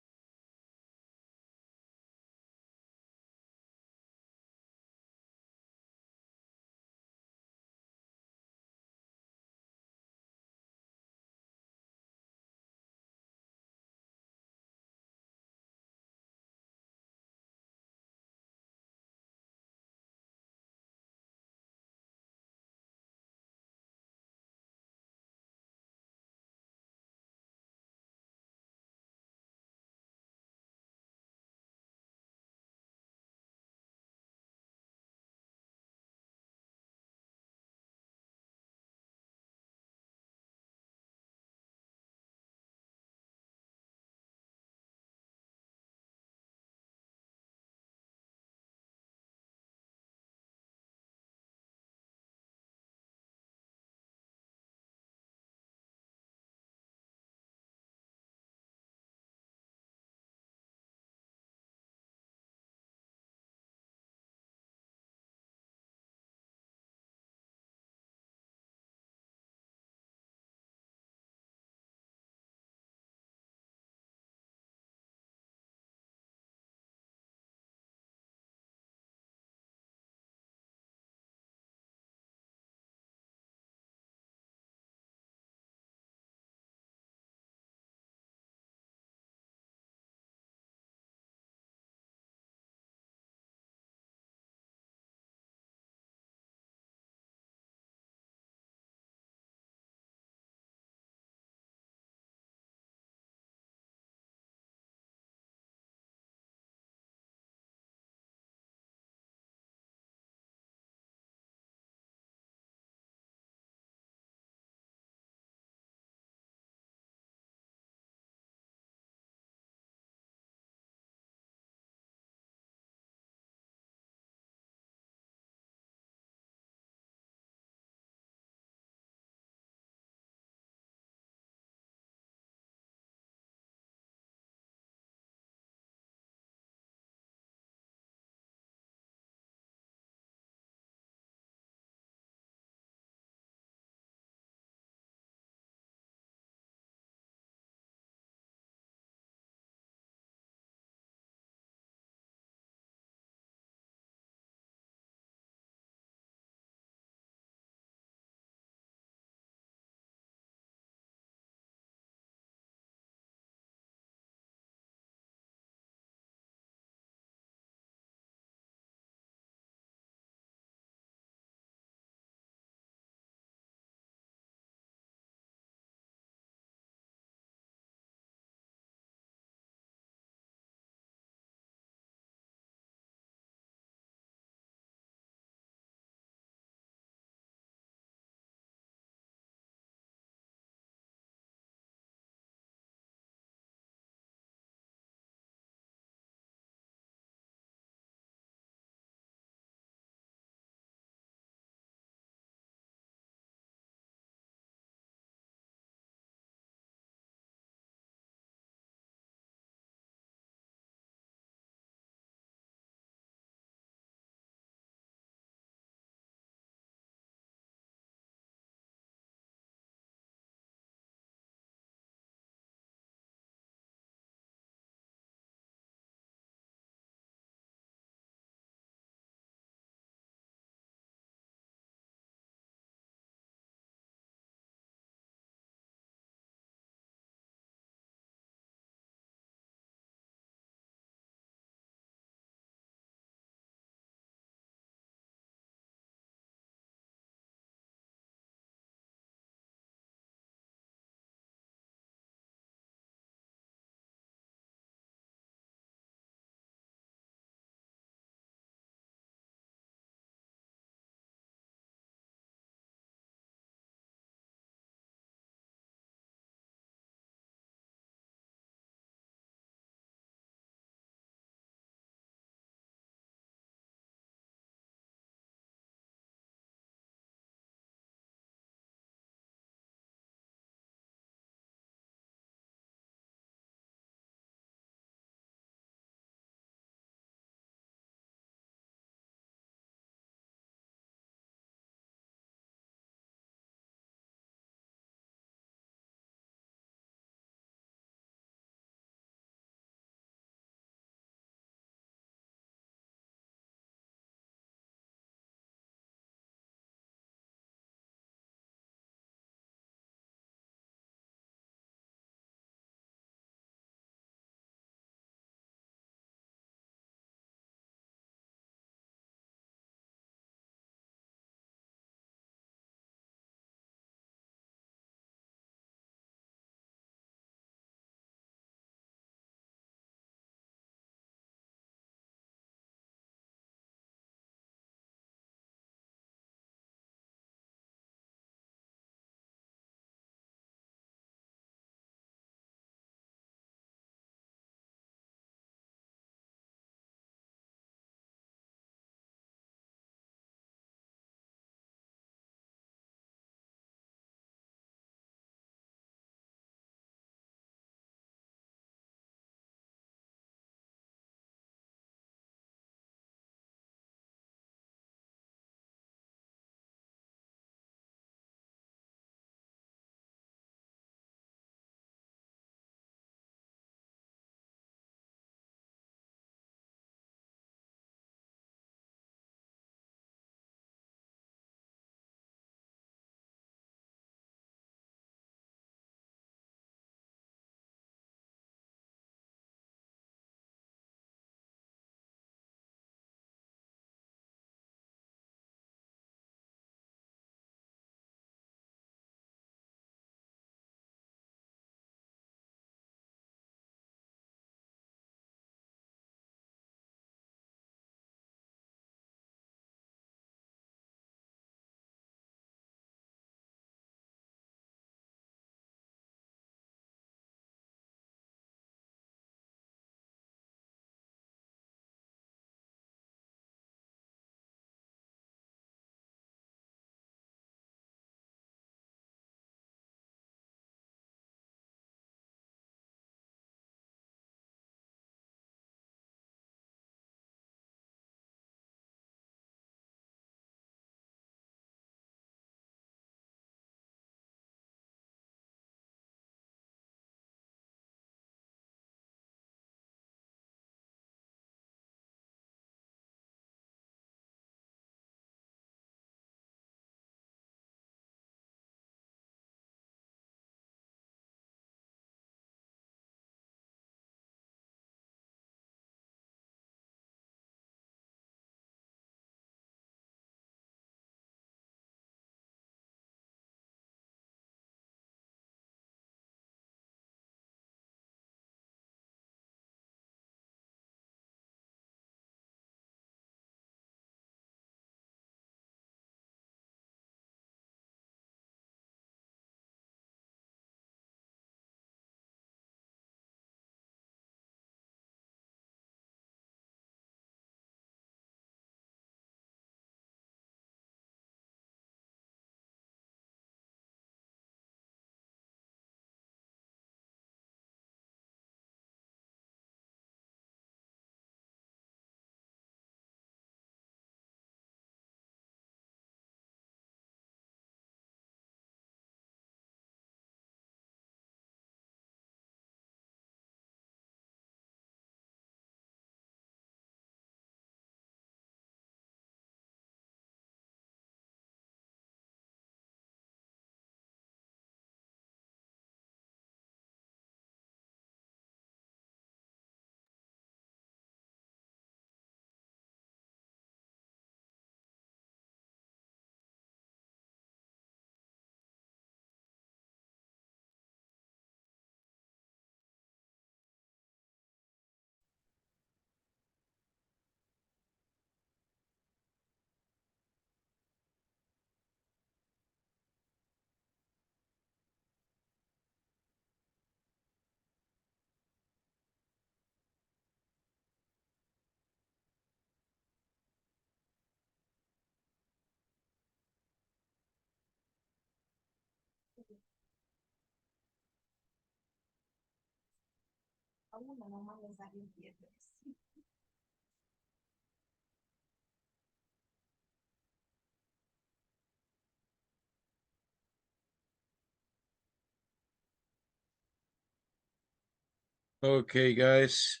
Okay, guys.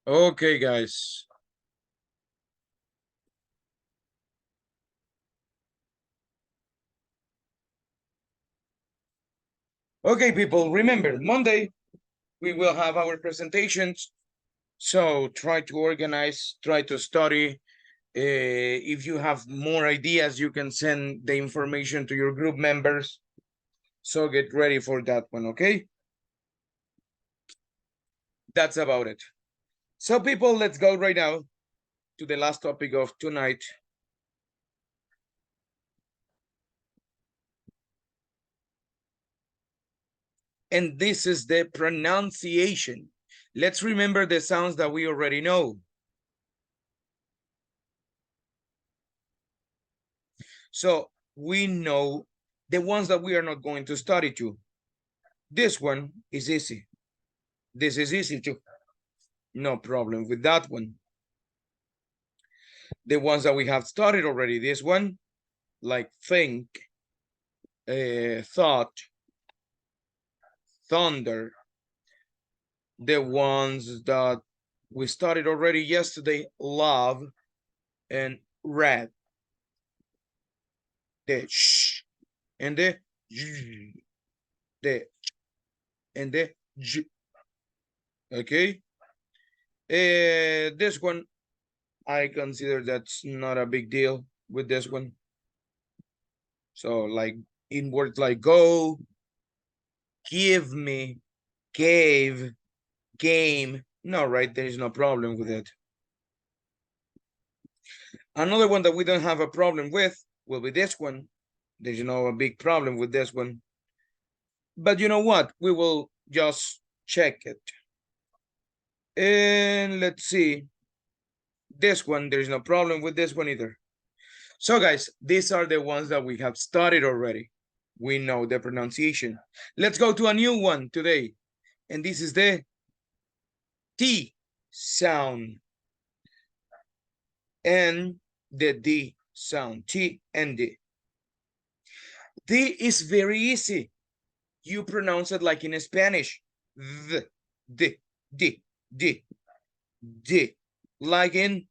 Okay, guys. Okay, people, remember, Monday, we will have our presentations. So try to organize, try to study. If you have more ideas, you can send the information to your group members. So get ready for that one, okay? That's about it. So people, let's go right now to the last topic of tonight. And this is the pronunciation. Let's remember the sounds that we already know. So we know the ones that we are not going to study too. This one is easy. This is easy too. No problem with that one. The ones that we have studied already, this one, like think, thought, thunder. The ones that we studied already yesterday, love and red. The sh and the j, the and the j. Okay. This one, I consider that's not a big deal with this one. So like in words like go, give me, gave, game. No, right? There is no problem with it. Another one that we don't have a problem with will be this one. There's no a big problem with this one. But you know what? We will just check it. And let's see. This one, there's no problem with this one either. So guys, these are the ones that we have studied already. We know the pronunciation. Let's go to a new one today. And this is the T sound and the D sound, T and D. D is very easy. You pronounce it like in Spanish. D, D, D, D, D. Like in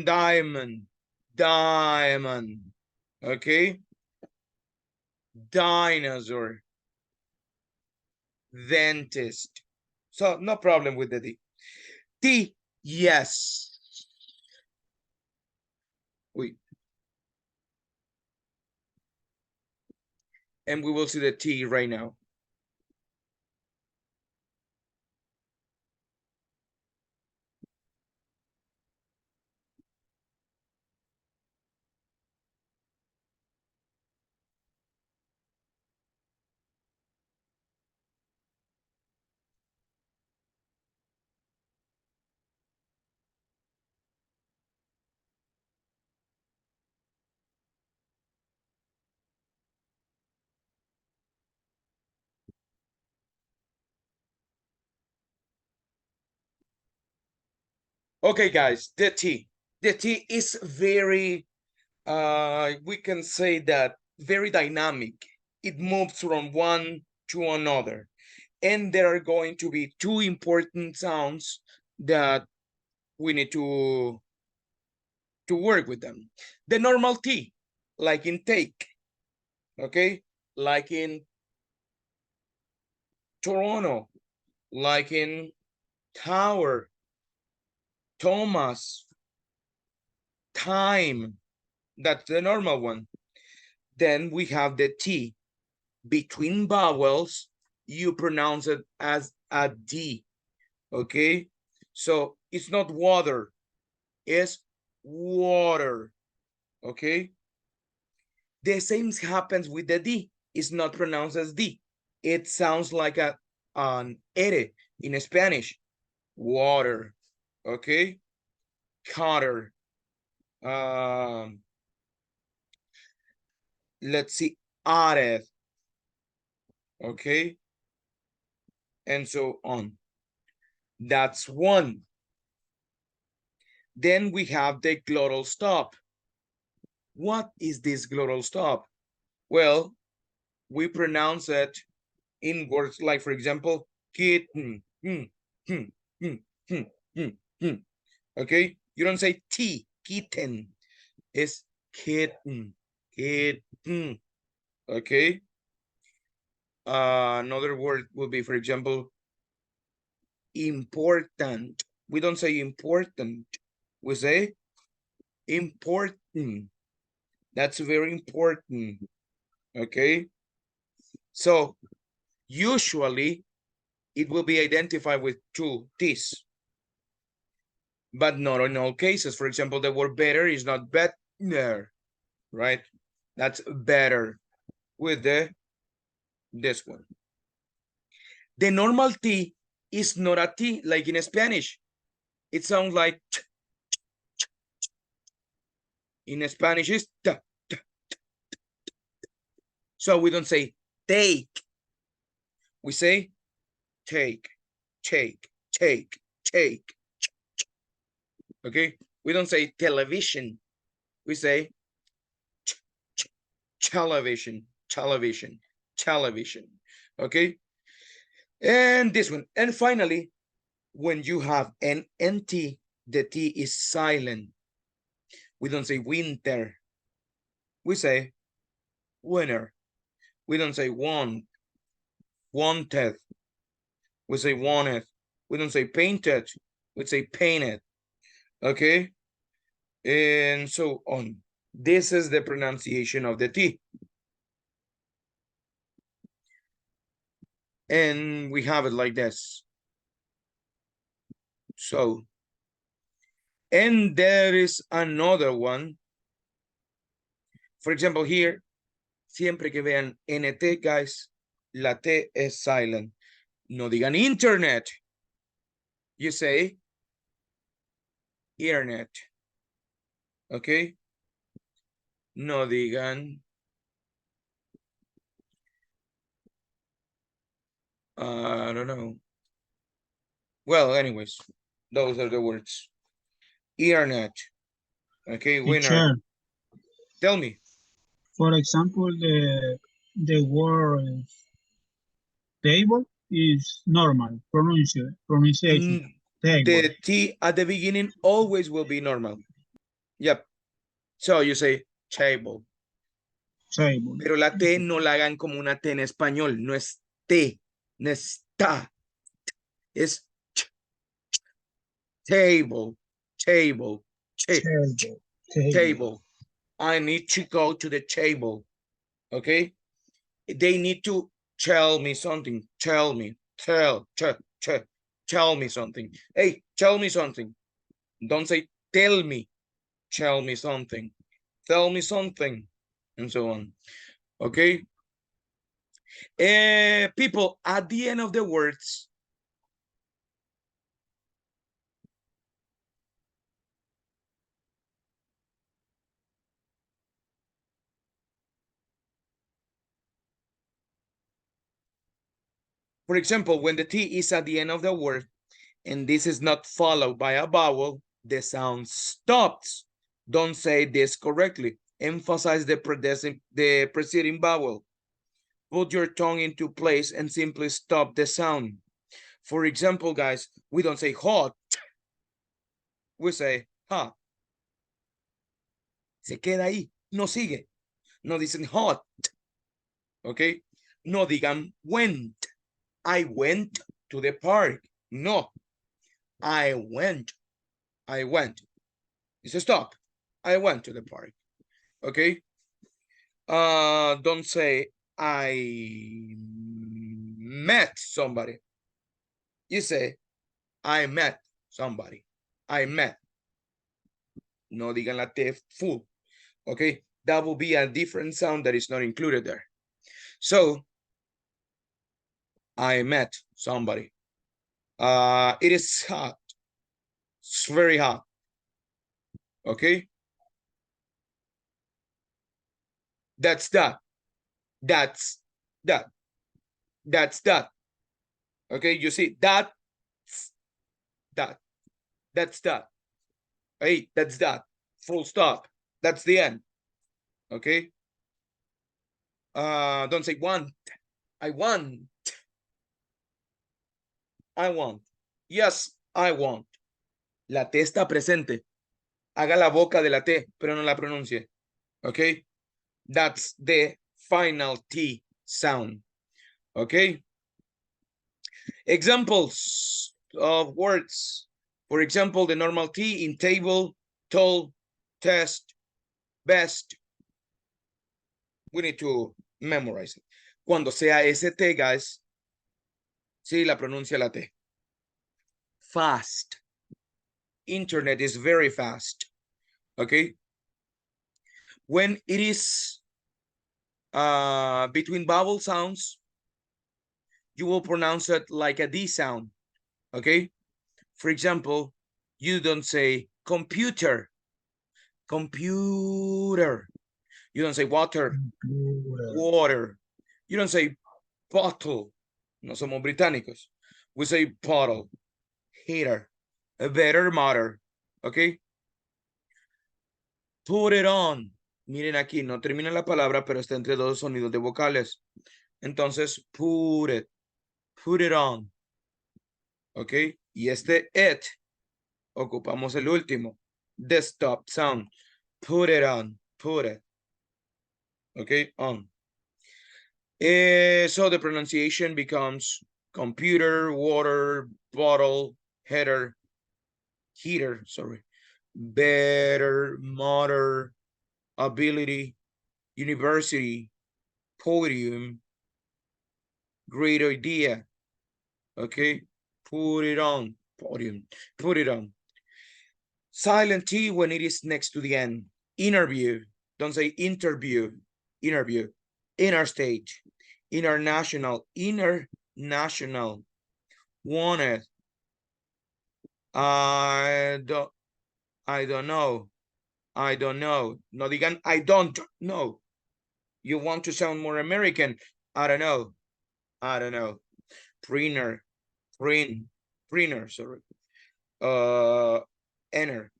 diamond, diamond. Okay? Dinosaur, dentist. So no problem with the D. T, yes. Wait. And we will see the T right now. Okay, guys, the T. The T is very, we can say that very dynamic. It moves from one to another. And there are going to be two important sounds that we need to work with them. The normal T, like in take, okay? Like in Toronto, like in tower, Thomas, time. That's the normal one. Then we have the T. Between vowels, you pronounce it as a D. Okay? So it's not water, it's water. Okay? The same happens with the D. It's not pronounced as D. It sounds like an ere in Spanish. Water. Okay? Cutter. Let's see. Ared. Okay? And so on. That's one. Then we have the glottal stop. What is this glottal stop? Well, we pronounce it in words like, for example, kitten. Okay, you don't say T, kitten. It's kitten, kitten. Okay. Another word would be, for example, important. We don't say important. We say important. That's very important. Okay. So usually it will be identified with two T's, but not in all cases. For example, the word better is not better, right? That's better with this one. The normal T is not a T like in Spanish. It sounds like ch, ch, ch, ch. In Spanish is t, t, t. So we don't say take. We say take, take, take, take. Okay, we don't say television. We say television, television, television. Okay, and this one. And finally, when you have an NT, the T is silent. We don't say winter. We say winter. We don't say want, wanted. We say wanted. We don't say painted. We say painted. Okay, and so on. This is the pronunciation of the T. And we have it like this. So, and there is another one. For example, here, siempre que vean NT, guys, la T es silent. No digan internet. You say internet. Okay? No digan I don't know. Well, anyways, those are the words. Internet. Okay, winner. Teacher, Tell me. for example, the word table is normal pronunciation. Table. The T at the beginning always will be normal. Yep. So you say table. Table. Pero la T no la hagan como una T en español. No es T, no es ta. Es table, table, table. I need to go to the table. Okay? They need to tell me something. Tell me. Tell me something. Hey, tell me something. Don't say tell me. Tell me something. Tell me something. And so on. Okay? People, at the end of the words, for example, when the T is at the end of the word, and this is not followed by a vowel, the sound stops. Don't say this correctly. Emphasize the preceding vowel. Put your tongue into place and simply stop the sound. For example, guys, we don't say hot. We say hot. Se queda ahí. No sigue. No dicen hot. Okay? No digan went. I went to the park. No. I went. It's a stop. I went to the park. Okay. Don't say I met somebody. You say I met somebody. I met. No digan la T full. Okay, that will be a different sound that is not included there. So I met somebody. It is hot. It's very hot. Okay. That's that. That's that. That's that. Okay, you see that. That's that. Hey, that's that. Full stop. That's the end. Okay. Don't say want. I want. I want. Yes, I want. La T está presente. Haga la boca de la T, pero no la pronuncie. Okay. That's the final T sound. Okay. Examples of words. For example, the normal T in table, tall, test, best. We need to memorize it. Cuando sea ST, guys, sí, la pronuncia la T. Fast. Internet is very fast. Okay. When it is between vowel sounds, you will pronounce it like a D sound. Okay. For example, you don't say computer. Computer. You don't say water. Water. You don't say bottle. No somos británicos. We say bottle. Heater. A better mother. Okay. Put it on. Miren aquí, no termina la palabra, pero está entre dos sonidos de vocales. Entonces, put it. Put it on. Ok. Y este it, ocupamos el último. The stop sound. Put it on. Put it. Okay, on. So the pronunciation becomes computer, water, bottle, heater, sorry. Better, mother, ability, university, podium, great idea. Okay, put it on, podium, put it on. Silent T when it is next to the end. Interview, don't say interview, interview. Interstate, international, international. Wanted. I don't know. I don't know. No digan I don't know. You want to sound more American. I don't know. I don't know. Printer. Printer, sorry. Enter.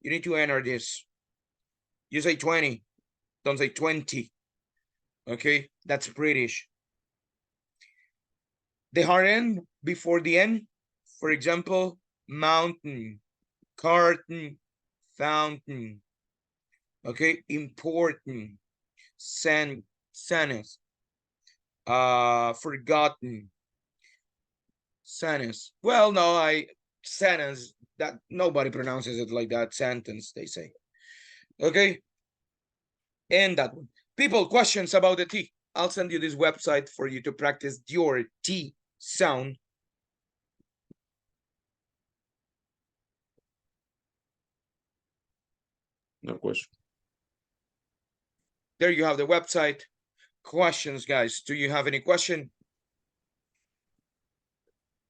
You need to enter this. You say 20. Don't say 20. Okay, that's British. The hard end before the end. For example, mountain, carton, fountain. Okay, important. Sanus. Forgotten. Sanus. Well, no, sentence, that nobody pronounces it like that. Sentence, they say. Okay. And that one. People, questions about the T. I'll send you this website for you to practice your T sound. No question. There you have the website. Questions, guys. Do you have any question?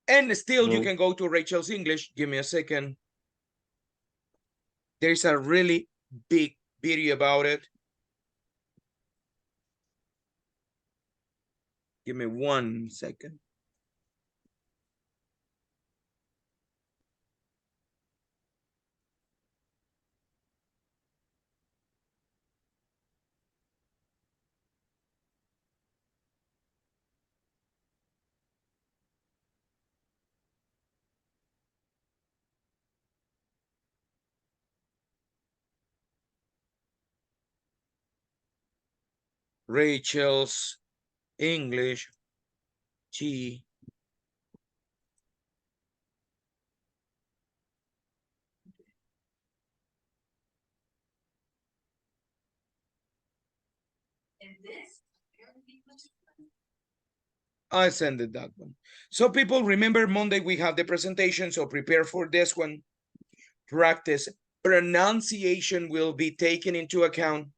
And still, you No. can go to Rachel's English. Give me a second. There's a really big video about it. Give me 1 second. Rachel's English T. I sent it that one. So people, remember Monday we have the presentation, so prepare for this one. Practice. Pronunciation will be taken into account.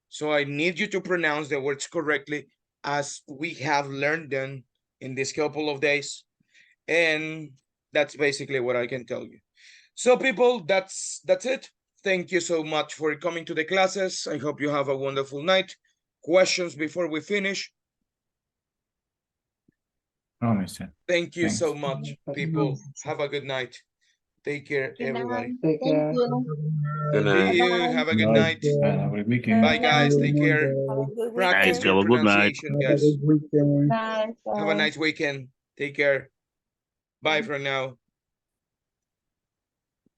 So I need you to pronounce the words correctly as we have learned them in this couple of days. And that's basically what I can tell you. So people, that's it. Thank you so much for coming to the classes. I hope you have a wonderful night. Questions before we finish? No, mister. Thank you Thanks. so much, people. Have a good night. Take care, Good night. everybody. Take Thank care. you. Good See night. you. Have a good night. And have a good weekend. Bye, guys. Take care. Have a good Practice weekend. your have a good night. pronunciation, guys. weekend. Bye. Have a nice weekend. Take care. Bye for now.